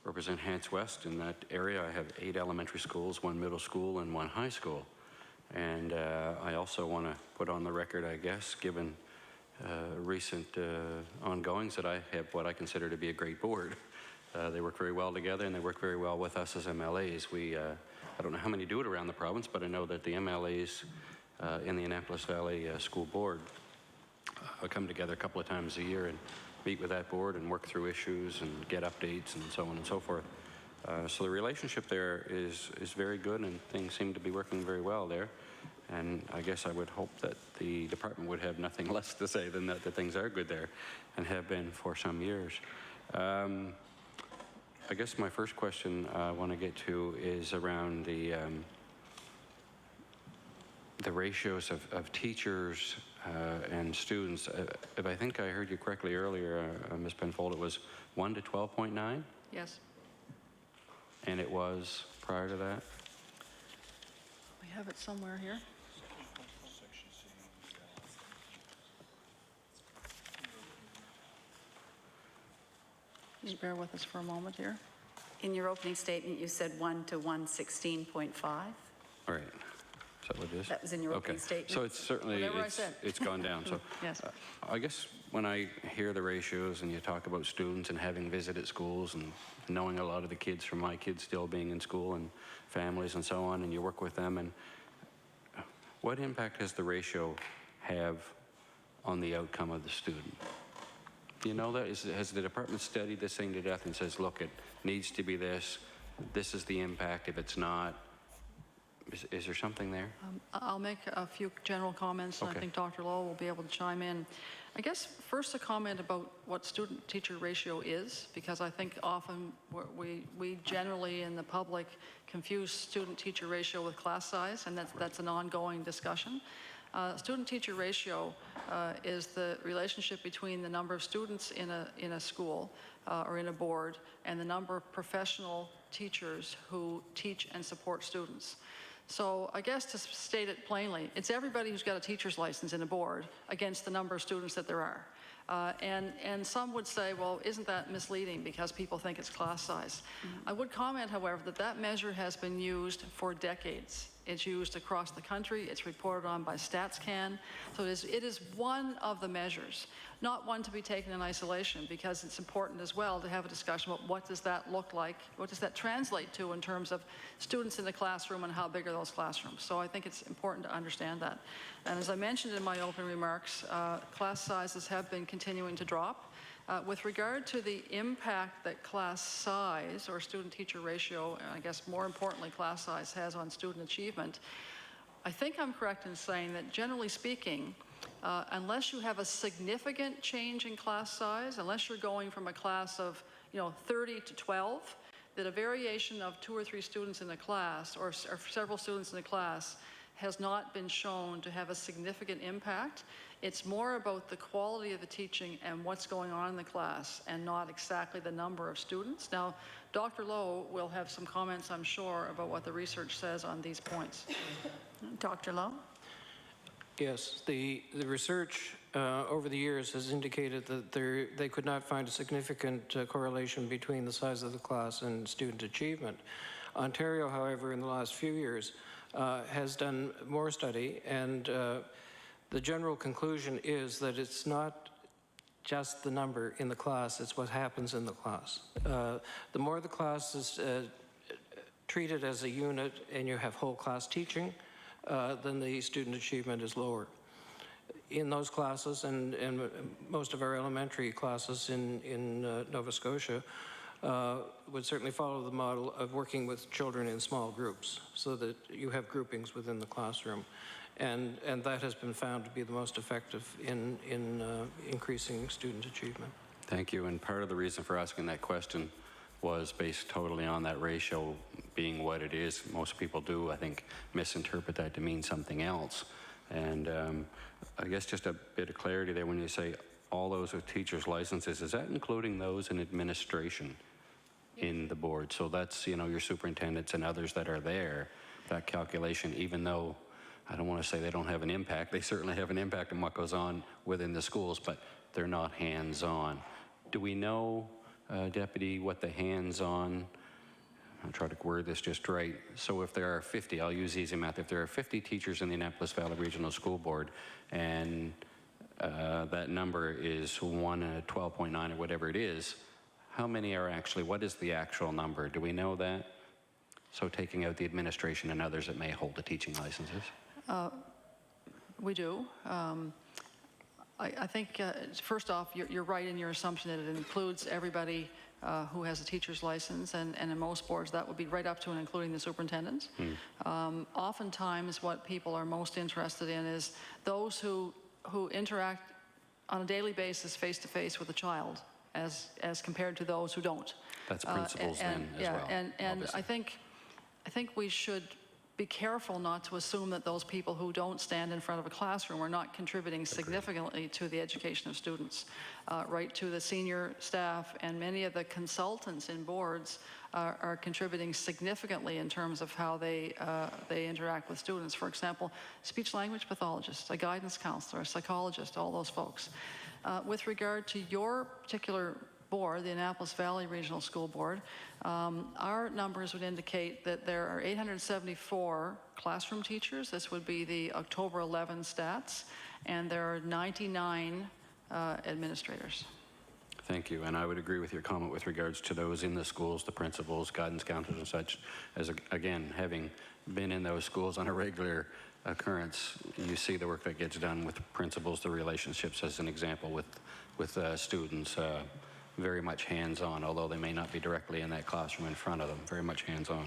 represent Hants West. In that area, I have 8 elementary schools, 1 middle school, and 1 high school. And I also want to put on the record, I guess, given recent ongoings, that I have what I consider to be a great board. They work very well together and they work very well with us as MLAs. We, I don't know how many do it around the province, but I know that the MLAs in the Annapolis Valley School Board come together a couple of times a year and meet with that board and work through issues and get updates and so on and so forth. So the relationship there is very good and things seem to be working very well there. And I guess I would hope that the department would have nothing less to say than that things are good there and have been for some years. I guess my first question I want to get to is around the ratios of teachers and students. If I think I heard you correctly earlier, Ms. Penfold, it was 1 to 12.9? Yes. And it was prior to that? We have it somewhere here. Just bear with us for a moment here. In your opening statement, you said 1 to 116.5. All right. Is that what it is? That was in your opening statement. So it's certainly, it's gone down. So yes. I guess when I hear the ratios and you talk about students and having visited schools and knowing a lot of the kids from my kids still being in school and families and so on, and you work with them, and what impact does the ratio have on the outcome of the student? Do you know that? Has the department studied this thing to death and says, look, it needs to be this, this is the impact, if it's not? Is there something there? I'll make a few general comments, and I think Dr. Lowe will be able to chime in. I guess first a comment about what student-teacher ratio is, because I think often we generally in the public confuse student-teacher ratio with class size, and that's an ongoing discussion. Student-teacher ratio is the relationship between the number of students in a school or in a board and the number of professional teachers who teach and support students. So I guess to state it plainly, it's everybody who's got a teacher's license in a board against the number of students that there are. And some would say, well, isn't that misleading because people think it's class size? I would comment, however, that that measure has been used for decades. It's used across the country. It's reported on by StatsCan. So it is one of the measures, not one to be taken in isolation, because it's important as well to have a discussion about what does that look like, what does that translate to in terms of students in the classroom and how big are those classrooms. So I think it's important to understand that. And as I mentioned in my opening remarks, class sizes have been continuing to drop. With regard to the impact that class size or student-teacher ratio, and I guess more importantly class size, has on student achievement, I think I'm correct in saying that generally speaking, unless you have a significant change in class size, unless you're going from a class of 30 to 12, that a variation of 2 or 3 students in a class or several students in a class has not been shown to have a significant impact. It's more about the quality of the teaching and what's going on in the class and not exactly the number of students. Now, Dr. Lowe will have some comments, I'm sure, about what the research says on these points. Dr. Lowe? Yes, the research over the years has indicated that they could not find a significant correlation between the size of the class and student achievement. Ontario, however, in the last few years has done more study, and the general conclusion is that it's not just the number in the class, it's what happens in the class. The more the class is treated as a unit and you have whole class teaching, then the student achievement is lower. In those classes, and most of our elementary classes in Nova Scotia, would certainly follow the model of working with children in small groups so that you have groupings within the classroom. And that has been found to be the most effective in increasing student achievement. Thank you. And part of the reason for asking that question was based totally on that ratio being what it is. Most people do, I think, misinterpret that to mean something else. And I guess just a bit of clarity there when you say all those with teachers' licenses, is that including those in administration in the board? So that's, your superintendents and others that are there, that calculation, even though I don't want to say they don't have an impact. They certainly have an impact on what goes on within the schools, but they're not hands-on. Do we know, Deputy, what the hands-on, I'll try to word this just right. So if there are 50, I'll use easy math, if there are 50 teachers in the Annapolis Valley Regional School Board and that number is 1 and a 12.9 or whatever it is, how many are actually, what is the actual number? Do we know that? So taking out the administration and others that may hold the teaching licenses? We do. I think, first off, you're right in your assumption that it includes everybody who has a teacher's license, and in most boards that would be right up to and including the superintendents. Oftentimes what people are most interested in is those who interact on a daily basis face-to-face with a child as compared to those who don't. That's principals then as well. And I think we should be careful not to assume that those people who don't stand in front of a classroom are not contributing significantly to the education of students. Right to the senior staff and many of the consultants in boards are contributing significantly in terms of how they interact with students. For example, speech-language pathologists, a guidance counselor, a psychologist, all those folks. With regard to your particular board, the Annapolis Valley Regional School Board, our numbers would indicate that there are 874 classroom teachers. This would be the October 11 stats, and there are 99 administrators. Thank you, and I would agree with your comment with regards to those in the schools, the principals, guidance counselors and such, as again, having been in those schools on a regular occurrence, you see the work that gets done with principals, the relationships as an example with students, very much hands-on, although they may not be directly in that classroom in front of them, very much hands-on.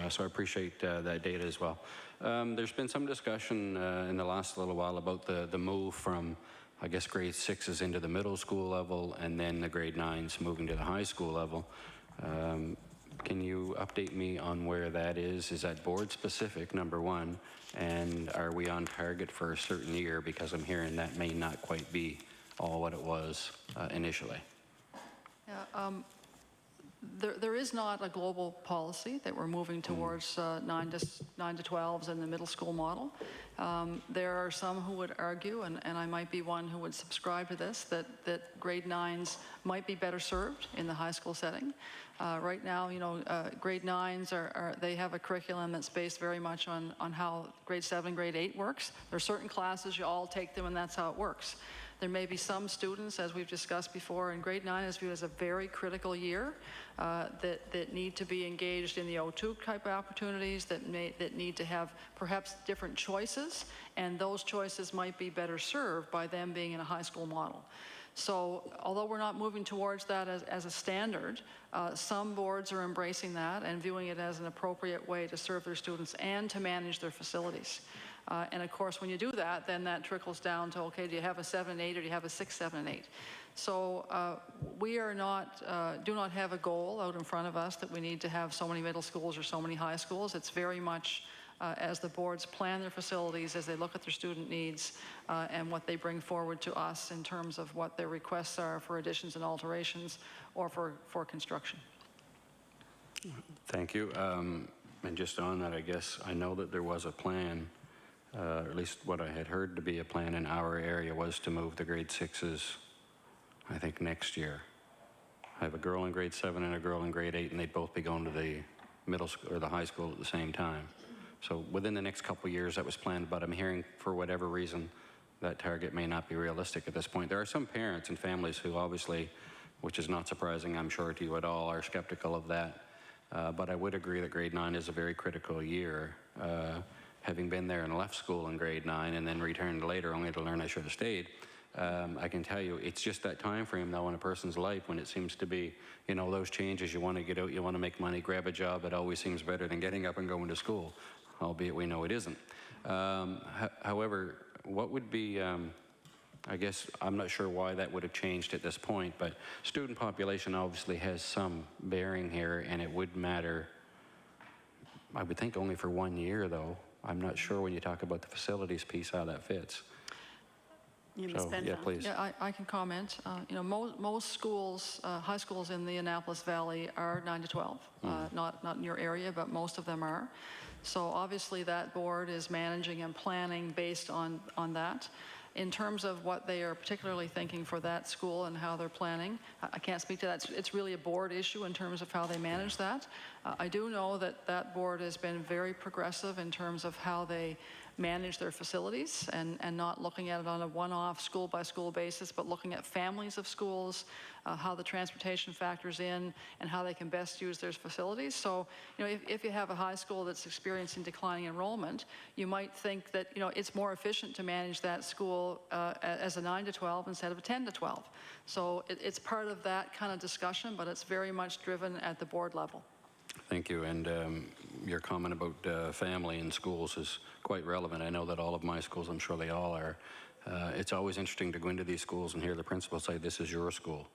So I appreciate that data as well. There's been some discussion in the last little while about the move from, I guess, grade 6s into the middle school level and then the grade 9s moving to the high school level. Can you update me on where that is? Is that board specific, number one? And are we on target for a certain year? Because I'm hearing that may not quite be all what it was initially. Yeah, there is not a global policy that we're moving towards 9 to 12s in the middle school model. There are some who would argue, and I might be one who would subscribe to this, that grade 9s might be better served in the high school setting. Right now, grade 9s they have a curriculum that's based very much on how grade 7, grade 8 works. There are certain classes, you all take them, and that's how it works. There may be some students, as we've discussed before, and grade 9 is viewed as a very critical year that need to be engaged in the O2 type of opportunities, that need to have perhaps different choices, and those choices might be better served by them being in a high school model. So although we're not moving towards that as a standard, some boards are embracing that and viewing it as an appropriate way to serve their students and to manage their facilities. And of course, when you do that, then that trickles down to, okay, do you have a 7 and 8 or do you have a 6, 7 and 8? So we are not, do not have a goal out in front of us that we need to have so many middle schools or so many high schools. It's very much as the boards plan their facilities, as they look at their student needs and what they bring forward to us in terms of what their requests are for additions and alterations or for construction. Thank you. And just on that, I guess I know that there was a plan, or at least what I had heard to be a plan in our area was to move the grade 6s, I think, next year. I have a girl in grade 7 and a girl in grade 8, and they'd both be going to the middle school or the high school at the same time. So within the next couple of years that was planned, but I'm hearing for whatever reason that target may not be realistic at this point. There are some parents and families who obviously, which is not surprising, I'm sure to you at all, are skeptical of that. But I would agree that grade 9 is a very critical year. Having been there and left school in grade 9 and then returned later only to learn I should have stayed, I can tell you it's just that time frame though in a person's life when it seems to be, those changes, you want to get out, you want to make money, grab a job, it always seems better than getting up and going to school, albeit we know it isn't. However, what would be, I guess I'm not sure why that would have changed at this point, but student population obviously has some bearing here, and it would matter, I would think, only for 1 year though. I'm not sure when you talk about the facilities piece how that fits. Yeah, please. Yeah, I can comment. Most schools, high schools in the Annapolis Valley are 9 to 12. Not in your area, but most of them are. So obviously that board is managing and planning based on that. In terms of what they are particularly thinking for that school and how they're planning, I can't speak to that. It's really a board issue in terms of how they manage that. I do know that that board has been very progressive in terms of how they manage their facilities and not looking at it on a one-off school-by-school basis, but looking at families of schools, how the transportation factors in, and how they can best use their facilities. So, if you have a high school that's experiencing declining enrollment, you might think that, it's more efficient to manage that school as a 9 to 12 instead of a 10 to 12. So it's part of that kind of discussion, but it's very much driven at the board level. Thank you. And your comment about family in schools is quite relevant. I know that all of my schools, I'm sure they all are. It's always interesting to go into these schools and hear the principal say, this is your school.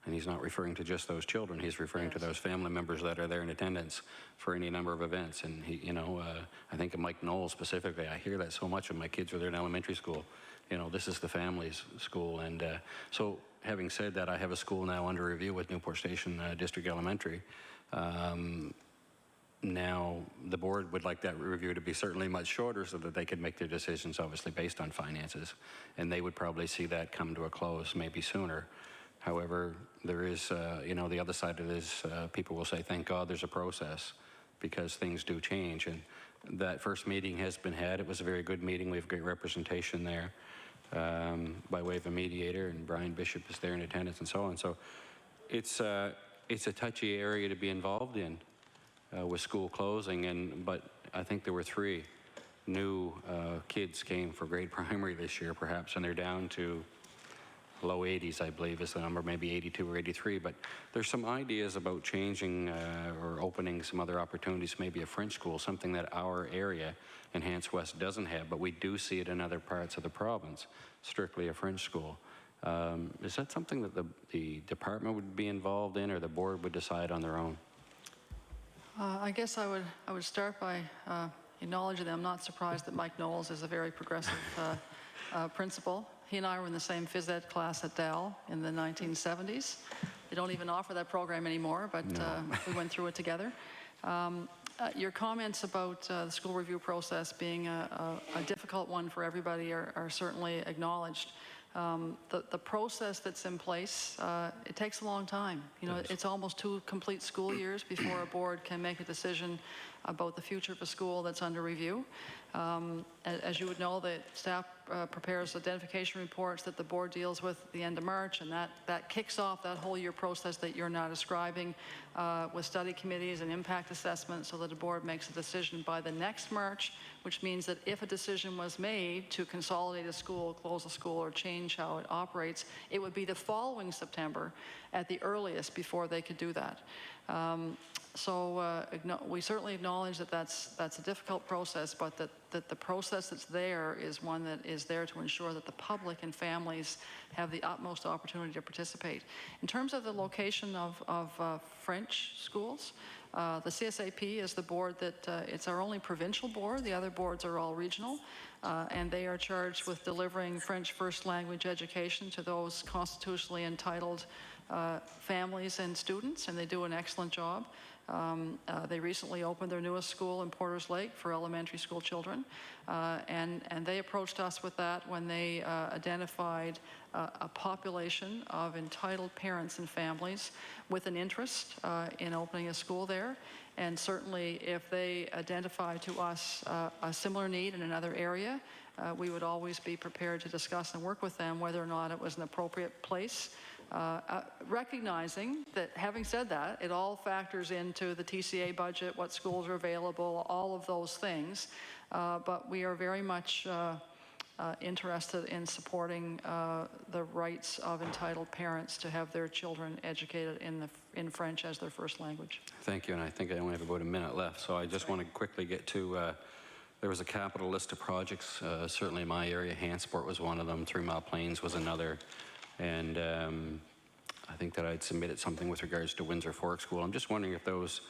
And he's not referring to just those children. He's referring to those family members that are there in attendance for any number of events. And he, I think of Mike Knowles specifically. I hear that so much when my kids were there in elementary school. This is the family's school. And so having said that, I have a school now under review with Newport Station District Elementary. Now, the board would like that review to be certainly much shorter so that they could make their decisions, obviously, based on finances. And they would probably see that come to a close maybe sooner. However, there is, the other side of this, people will say, thank God there's a process, because things do change. And that first meeting has been had. It was a very good meeting. We have great representation there by way of a mediator, and Brian Bishop is there in attendance and so on. So it's a touchy area to be involved in with school closing. But I think there were 3 new kids came for grade primary this year, perhaps, and they're down to low 80s, I believe is the number, maybe 82 or 83. But there's some ideas about changing or opening some other opportunities, maybe a French school, something that our area, Enhanced West, doesn't have, but we do see it in other parts of the province, strictly a French school. Is that something that the department would be involved in, or the board would decide on their own? I guess I would start by acknowledging that I'm not surprised that Mike Knowles is a very progressive principal. He and I were in the same phys ed class at Dal in the 1970s. They don't even offer that program anymore, but we went through it together. Your comments about the school review process being a difficult one for everybody are certainly acknowledged. The process that's in place, it takes a long time. You know, it's almost 2 complete school years before a board can make a decision about the future of a school that's under review. As you would know, the staff prepares identification reports that the board deals with at the end of March, and that kicks off that whole year process that you're now describing with study committees and impact assessments, so that the board makes a decision by the next March, which means that if a decision was made to consolidate a school, close a school, or change how it operates, it would be the following September at the earliest before they could do that. We certainly acknowledge that that's a difficult process, but that the process that's there is one that is there to ensure that the public and families have the utmost opportunity to participate. In terms of the location of French schools, the CSAP is the board that, it's our only provincial board. The other boards are all regional, and they are charged with delivering French first language education to those constitutionally entitled families and students, and they do an excellent job. They recently opened their newest school in Porters Lake for elementary school children, and they approached us with that when they identified a population of entitled parents and families with an interest in opening a school there. And certainly if they identify to us a similar need in another area, we would always be prepared to discuss and work with them whether or not it was an appropriate place. Recognizing that, having said that, it all factors into the TCA budget, what schools are available, all of those things. But we are very much interested in supporting the rights of entitled parents to have their children educated in French as their first language. Thank you, and I think I only have about a minute left, so I just want to quickly get to, there was a capital list of projects, certainly in my area. Hansport was one of them, 3 Mile Plains was another, and I think that I'd submitted something with regards to Windsor Fork School. I'm just wondering if those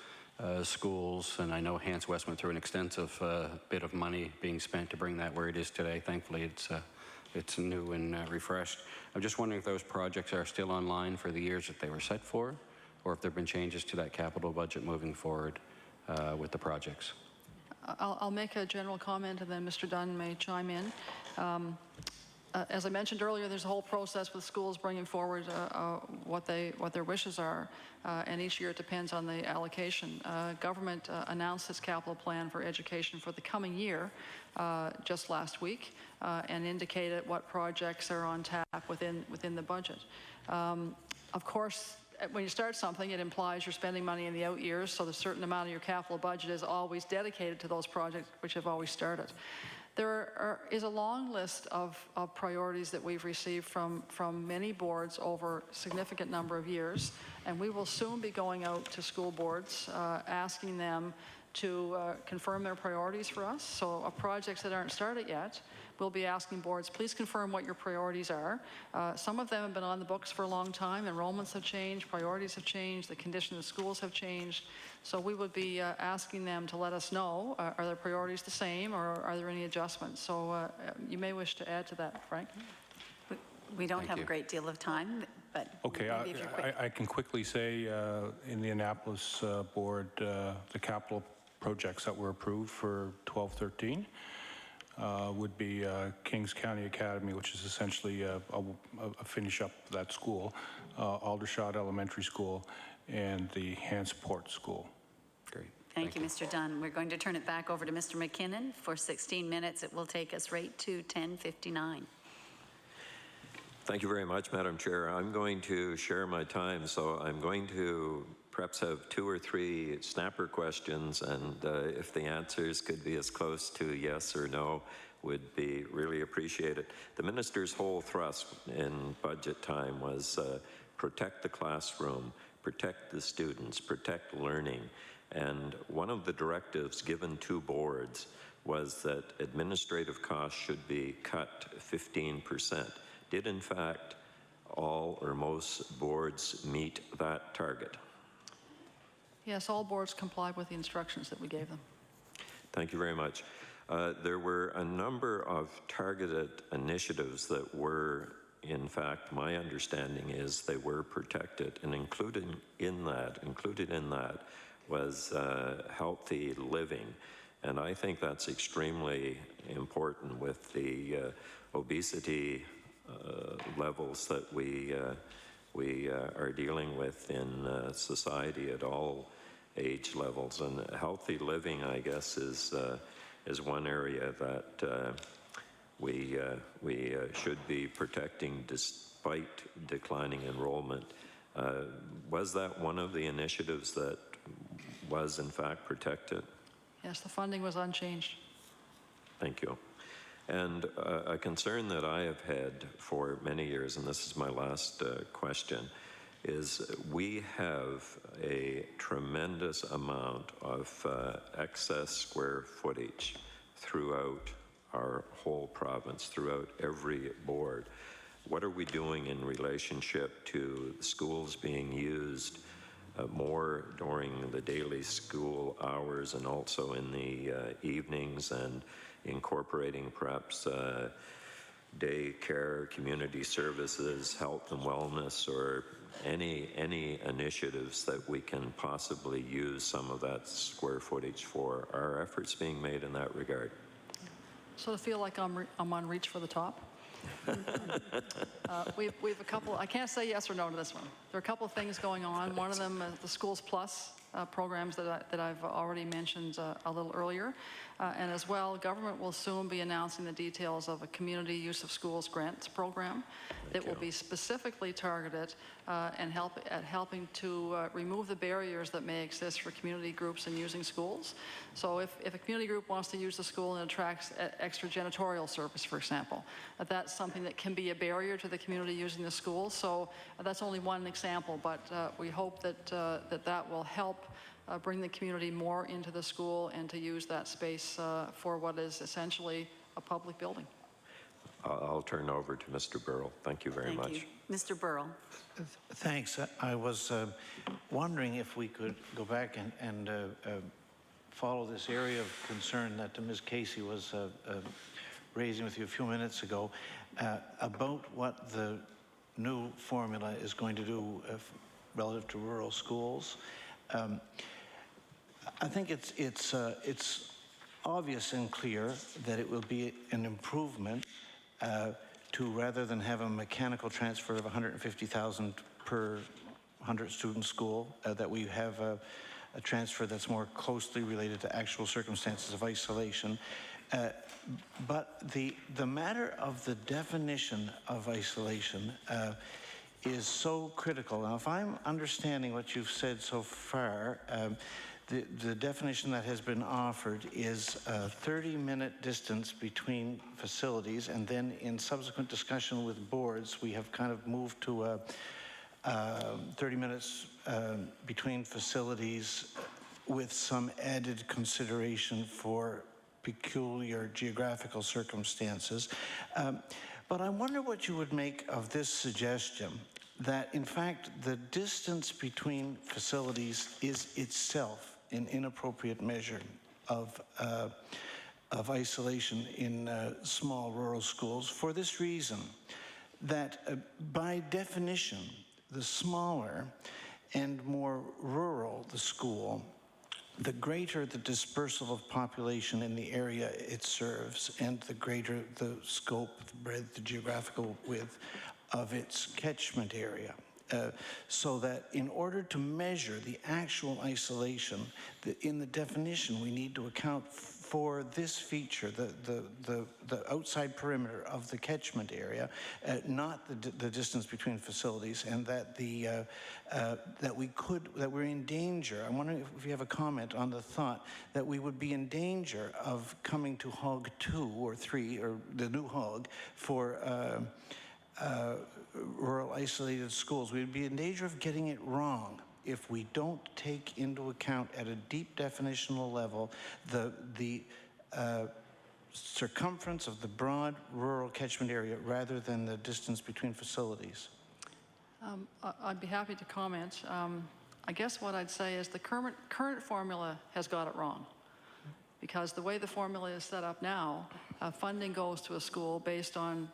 schools, and I know Hants West went through an extensive bit of money being spent to bring that where it is today. Thankfully, it's new and refreshed. I'm just wondering if those projects are still online for the years that they were set for, or if there have been changes to that capital budget moving forward with the projects. I'll make a general comment, and then Mr. Dunn may chime in. As I mentioned earlier, there's a whole process with schools bringing forward what their wishes are, and each year it depends on the allocation. Government announced its capital plan for education for the coming year just last week, and indicated what projects are on tap within the budget. Of course, when you start something, it implies you're spending money in the out years, so a certain amount of your capital budget is always dedicated to those projects which have always started. There is a long list of priorities that we've received from many boards over a significant number of years, and we will soon be going out to school boards asking them to confirm their priorities for us. So projects that aren't started yet, we'll be asking boards, please confirm what your priorities are. Some of them have been on the books for a long time. Enrollments have changed, priorities have changed, the condition of schools have changed. So we would be asking them to let us know, are their priorities the same, or are there any adjustments? So you may wish to add to that, Frank. We don't have a great deal of time, but okay, I can quickly say in the Annapolis board, the capital projects that were approved for 12-13 would be Kings County Academy, which is essentially a finish up of that school, Aldershot Elementary School, and the Hansport School. Great. Thank you, Mr. Dunn. We're going to turn it back over to Mr. McKinnon for 16 minutes. It will take us right to 10:59. Thank you very much, Madam Chair. I'm going to share my time, so I'm going to perhaps have 2 or 3 snapper questions, and if the answers could be as close to yes or no, would be really appreciated. The minister's whole thrust in budget time was protect the classroom, protect the students, protect learning. And one of the directives given to boards was that administrative costs should be cut 15%. Did in fact all or most boards meet that target? Yes, all boards complied with the instructions that we gave them. Thank you very much. There were a number of targeted initiatives that were in fact, my understanding is they were protected, and included in that was healthy living. And I think that's extremely important with the obesity levels that we are dealing with in society at all age levels. And healthy living, I guess, is one area that we should be protecting despite declining enrollment. Was that one of the initiatives that was in fact protected? Yes, the funding was unchanged. Thank you. And a concern that I have had for many years, and this is my last question, is we have a tremendous amount of excess square footage throughout our whole province, throughout every board. What are we doing in relationship to schools being used more during the daily school hours and also in the evenings, and incorporating perhaps day care, community services, health and wellness, or any initiatives that we can possibly use some of that square footage for? Are efforts being made in that regard? So I feel like I'm on reach for the top. We've a couple, I can't say yes or no to this one. There are a couple of things going on. One of them, the Schools Plus programs that I've already mentioned a little earlier. And as well, government will soon be announcing the details of a community use of schools grants program that will be specifically targeted and helping to remove the barriers that may exist for community groups in using schools. So if a community group wants to use the school and attracts extra janitorial service, for example, that's something that can be a barrier to the community using the school. So that's only one example, but we hope that that will help bring the community more into the school and to use that space for what is essentially a public building. I'll turn over to Mr. Burrell. Thank you very much. Thank you. Mr. Burrell. Thanks. I was wondering if we could go back and follow this area of concern that Ms. Casey was raising with you a few minutes ago about what the new formula is going to do relative to rural schools. I think it's obvious and clear that it will be an improvement to, rather than have a mechanical transfer of 150,000 per 100-student school, that we have a transfer that's more closely related to actual circumstances of isolation. But the matter of the definition of isolation is so critical. Now, if I'm understanding what you've said so far, the definition that has been offered is a 30-minute distance between facilities, and then in subsequent discussion with boards, we have kind of moved to 30 minutes between facilities with some added consideration for peculiar geographical circumstances. But I wonder what you would make of this suggestion, that in fact the distance between facilities is itself an inappropriate measure of isolation in small rural schools, for this reason, that by definition, the smaller and more rural the school, the greater the dispersal of population in the area it serves, and the greater the scope, the breadth, the geographical width of its catchment area. So that in order to measure the actual isolation, in the definition we need to account for this feature, the outside perimeter of the catchment area, not the distance between facilities, and that we're in danger. I'm wondering if you have a comment on the thought that we would be in danger of coming to HOG 2 or 3, or the new HOG, for rural isolated schools. We'd be in danger of getting it wrong if we don't take into account at a deep definitional level the circumference of the broad rural catchment area rather than the distance between facilities. I'd be happy to comment. I guess what I'd say is the current formula has got it wrong, because the way the formula is set up now, funding goes to a school based on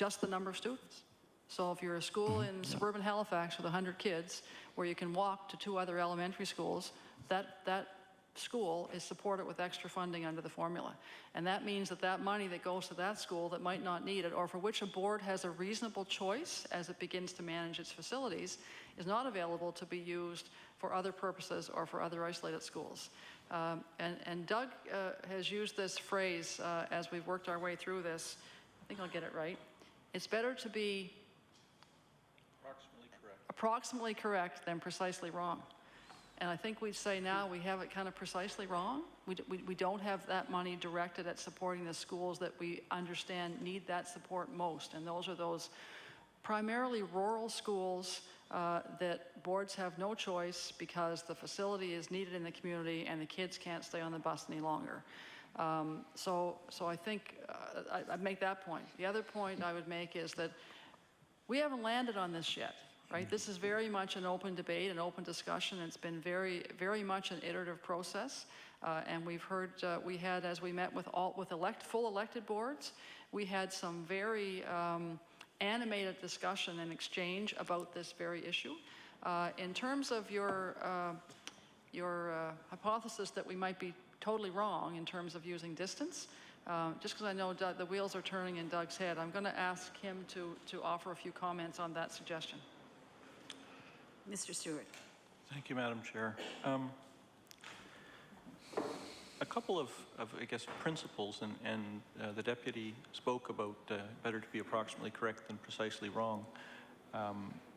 just the number of students. So if you're a school in suburban Halifax with 100 kids, where you can walk to 2 other elementary schools, that school is supported with extra funding under the formula. And that means that that money that goes to that school that might not need it, or for which a board has a reasonable choice as it begins to manage its facilities, is not available to be used for other purposes or for other isolated schools. And Doug has used this phrase as we've worked our way through this. I think I'll get it right. It's better to be approximately correct than precisely wrong. And I think we'd say now we have it kind of precisely wrong. We don't have that money directed at supporting the schools that we understand need that support most. And those are those primarily rural schools that boards have no choice because the facility is needed in the community and the kids can't stay on the bus any longer. So I think I'd make that point. The other point I would make is that we haven't landed on this yet. Right? This is very much an open debate, an open discussion. It's been very, very much an iterative process. And we've heard, we had, as we met with full elected boards, we had some very animated discussion and exchange about this very issue. In terms of your hypothesis that we might be totally wrong in terms of using distance, just because I know the wheels are turning in Doug's head, I'm going to ask him to offer a few comments on that suggestion. Mr. Stewart. Thank you, Madam Chair. A couple of I guess, principles, and the deputy spoke about better to be approximately correct than precisely wrong.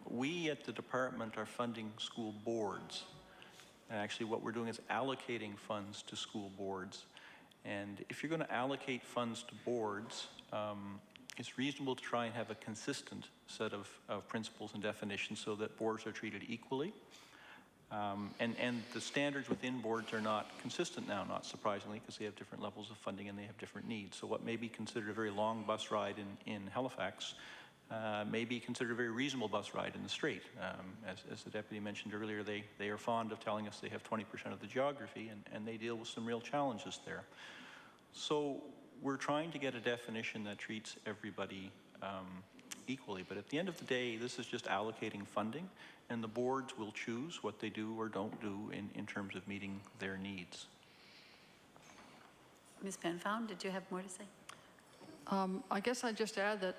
We at the department are funding school boards. And actually what we're doing is allocating funds to school boards. And if you're going to allocate funds to boards, it's reasonable to try and have a consistent set of principles and definitions so that boards are treated equally. And the standards within boards are not consistent now, not surprisingly, because they have different levels of funding and they have different needs. So what may be considered a very long bus ride in Halifax may be considered a very reasonable bus ride in the Strait. As the deputy mentioned earlier, they are fond of telling us they have 20% of the geography, and they deal with some real challenges there. So we're trying to get a definition that treats everybody equally, but at the end of the day, this is just allocating funding, and the boards will choose what they do or don't do in terms of meeting their needs. Ms. Penfound, did you have more to say? I guess I'd just add that,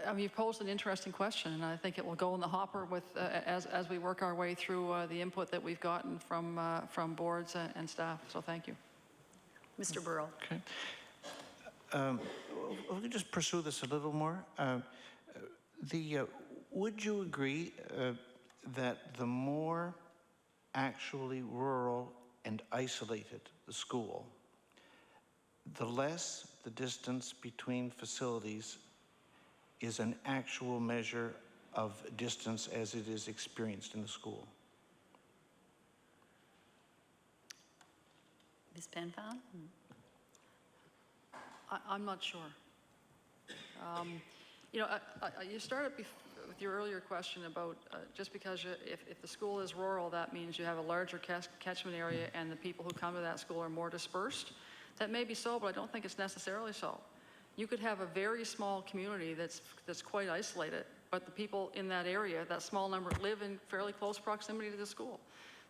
I mean, you've posed an interesting question, and I think it will go in the hopper with, as we work our way through the input that we've gotten from boards and staff, so thank you. Mr. Burrell. Okay. We'll just pursue this a little more. Would you agree that the more actually rural and isolated the school, the less the distance between facilities is an actual measure of distance as it is experienced in the school? Ms. Penfound? I'm not sure. You know, you started with your earlier question about just because if the school is rural, that means you have a larger catchment area and the people who come to that school are more dispersed. That may be so, but I don't think it's necessarily so. You could have a very small community that's quite isolated, but the people in that area, that small number, live in fairly close proximity to the school.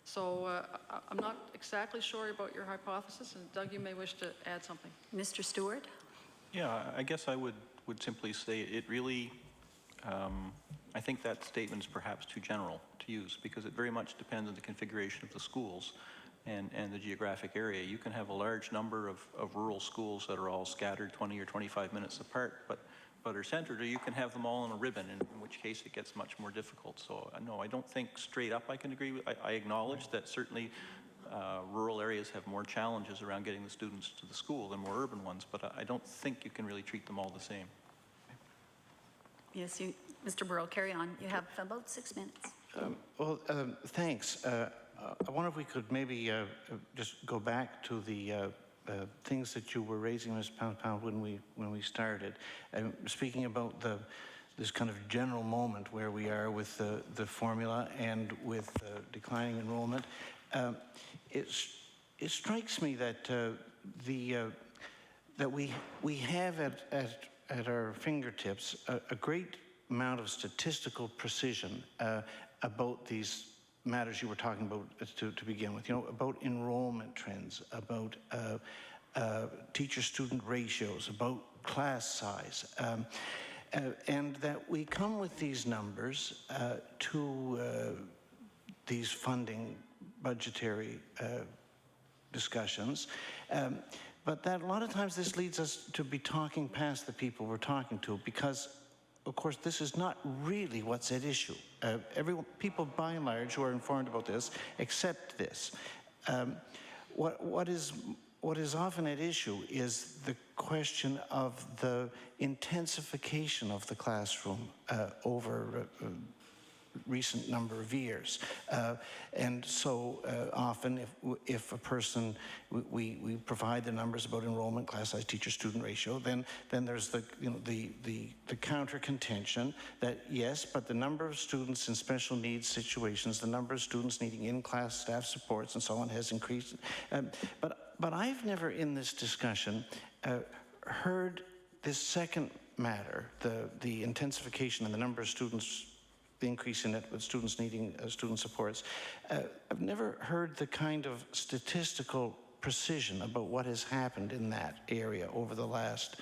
So I'm not exactly sure about your hypothesis, and Doug, you may wish to add something. Mr. Stewart? Yeah, I guess I would simply say it really, I think that statement is perhaps too general to use because it very much depends on the configuration of the schools and the geographic area. You can have a large number of rural schools that are all scattered 20 or 25 minutes apart, but are centered, or you can have them all in a ribbon, in which case it gets much more difficult. So no, I don't think straight up I can agree with, I acknowledge that certainly rural areas have more challenges around getting the students to the school than more urban ones, but I don't think you can really treat them all the same. Yes, Mr. Burrell, carry on. You have about 6 minutes. Thanks. I wonder if we could maybe just go back to the things that you were raising, Ms. Pound, when we started. Speaking about this kind of general moment where we are with the formula and with declining enrollment, it strikes me that that we have at at our fingertips a great amount of statistical precision about these matters you were talking about to begin with, about enrollment trends, about teacher-student ratios, about class size, and that we come with these numbers to these funding budgetary discussions, but that a lot of times this leads us to be talking past the people we're talking to, because of course this is not really what's at issue. People by and large who are informed about this accept this. What is often at issue is the question of the intensification of the classroom over recent number of years. And so often if a person, we provide the numbers about enrollment, class size, teacher-student ratio, then there's the counter contention that yes, but the number of students in special needs situations, the number of students needing in-class staff supports and so on has increased. But I've never in this discussion heard this second matter, the intensification and the number of students, the increase in it with students needing student supports. I've never heard the kind of statistical precision about what has happened in that area over the last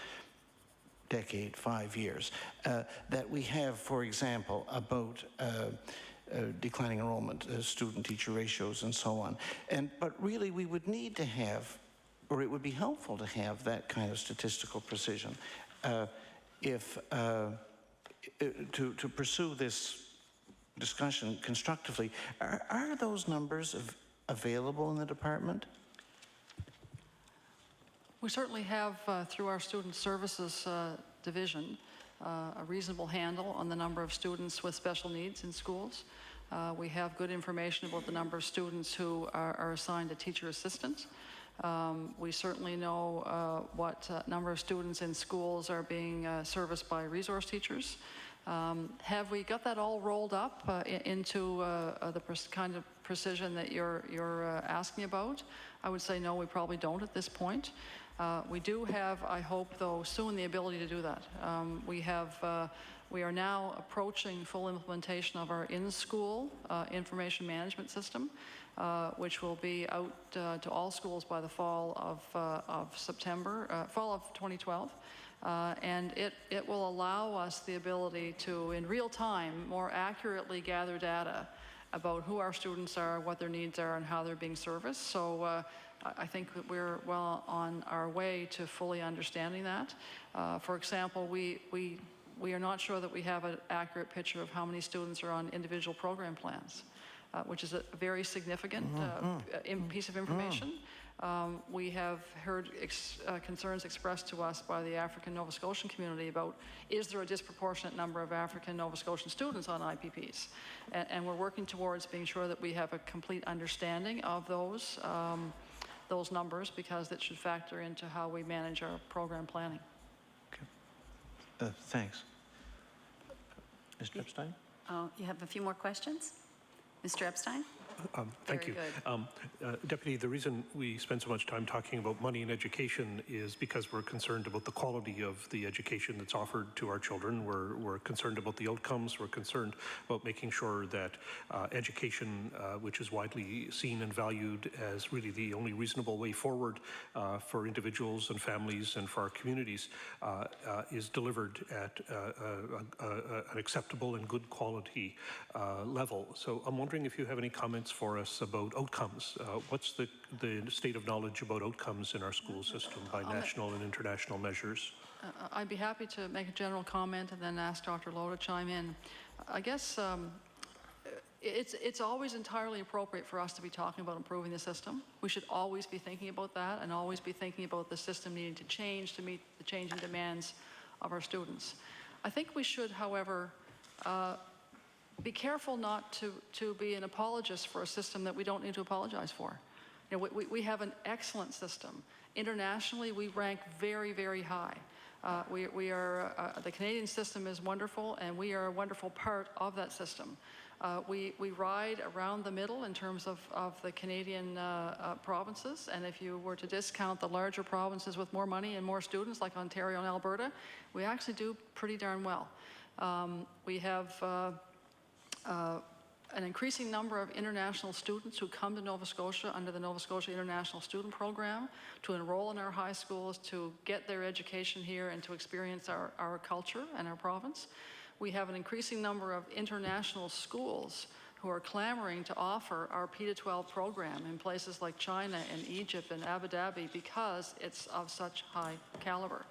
decade, 5 years, that we have, for example, about declining enrollment, student-teacher ratios, and so on. But really, we would need to have, or it would be helpful to have that kind of statistical precision to pursue this discussion constructively. Are those numbers available in the department? We certainly have, through our Student Services Division, a reasonable handle on the number of students with special needs in schools. We have good information about the number of students who are assigned a teacher assistant. We certainly know what number of students in schools are being serviced by resource teachers. Have we got that all rolled up into the kind of precision that you're asking about? I would say no, we probably don't at this point. We do have, I hope, though, soon the ability to do that. We are now approaching full implementation of our in-school information management system, which will be out to all schools by the fall of September, fall of 2012. And it will allow us the ability to, in real time, more accurately gather data about who our students are, what their needs are, and how they're being serviced. So I think that we're well on our way to fully understanding that. For example, we are not sure that we have an accurate picture of how many students are on individual program plans, which is a very significant piece of information. We have heard concerns expressed to us by the African Nova Scotian community about, is there a disproportionate number of African Nova Scotian students on IPPs? And we're working towards being sure that we have a complete understanding of those numbers, because that should factor into how we manage our program planning. Okay. Thanks. Mr. Epstein? Oh, you have a few more questions? Mr. Epstein? Thank you. Deputy, the reason we spend so much time talking about money in education is because we're concerned about the quality of the education that's offered to our children. We're concerned about the outcomes. We're concerned about making sure that education, which is widely seen and valued as really the only reasonable way forward for individuals and families and for our communities, is delivered at an acceptable and good quality level. So I'm wondering if you have any comments for us about outcomes. What's the state of knowledge about outcomes in our school system by national and international measures? I'd be happy to make a general comment and then ask Dr. Lowe to chime in. I guess it's always entirely appropriate for us to be talking about improving the system. We should always be thinking about that and always be thinking about the system needing to change to meet the changing demands of our students. I think we should, however, be careful not to be an apologist for a system that we don't need to apologize for. You know, we have an excellent system. Internationally, we rank very, very high. The Canadian system is wonderful, and we are a wonderful part of that system. We ride around the middle in terms of the Canadian provinces, and if you were to discount the larger provinces with more money and more students like Ontario and Alberta, we actually do pretty darn well. We have an increasing number of international students who come to Nova Scotia under the Nova Scotia International Student Program to enroll in our high schools, to get their education here and to experience our culture and our province. We have an increasing number of international schools who are clamoring to offer our P-12 program in places like China and Egypt and Abu Dhabi because it's of such high caliber.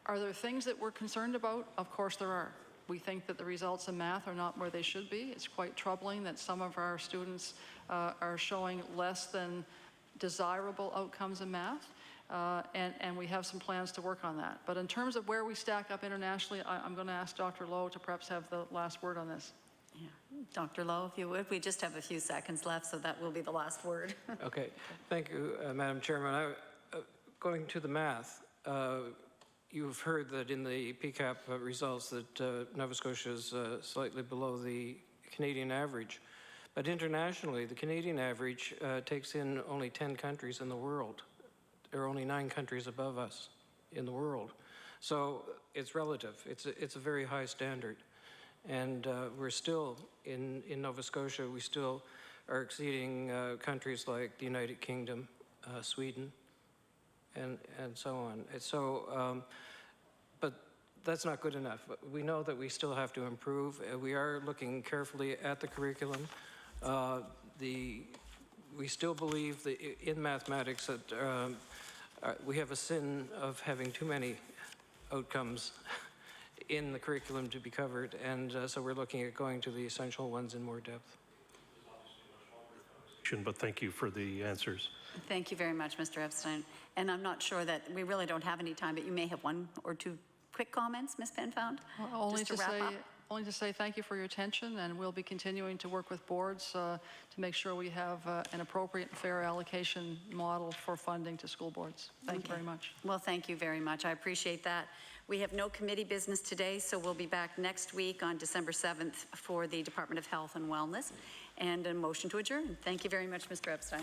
Are there things that we're concerned about? Of course there are. We think that the results in math are not where they should be. It's quite troubling that some of our students are showing less than desirable outcomes in math, and we have some plans to work on that. But in terms of where we stack up internationally, I'm going to ask Dr. Lowe to perhaps have the last word on this. Yeah. Dr. Lowe, if you would, we just have a few seconds left, so that will be the last word. Okay, thank you, Madam Chairman. Going to the math, you've heard that in the PCAP results that Nova Scotia is slightly below the Canadian average. But internationally, the Canadian average takes in only 10 countries in the world. There are only 9 countries above us in the world. So it's relative. It's a very high standard. And we're still, in Nova Scotia, we still are exceeding countries like the United Kingdom, Sweden, and so on. But that's not good enough. We know that we still have to improve. We are looking carefully at the curriculum. We still believe that in mathematics that we have a sin of having too many outcomes in the curriculum to be covered, and so we're looking at going to the essential ones in more depth. But thank you for the answers. Thank you very much, Mr. Epstein. And I'm not sure that we really don't have any time, but you may have 1 or 2 quick comments, Ms. Penfound, just to wrap up. Only to say thank you for your attention, and we'll be continuing to work with boards to make sure we have an appropriate and fair allocation model for funding to school boards. Thank you very much. Well, thank you very much. I appreciate that. We have no committee business today, so we'll be back next week on December 7th for the Department of Health and Wellness, and a motion to adjourn. Thank you very much, Mr. Epstein.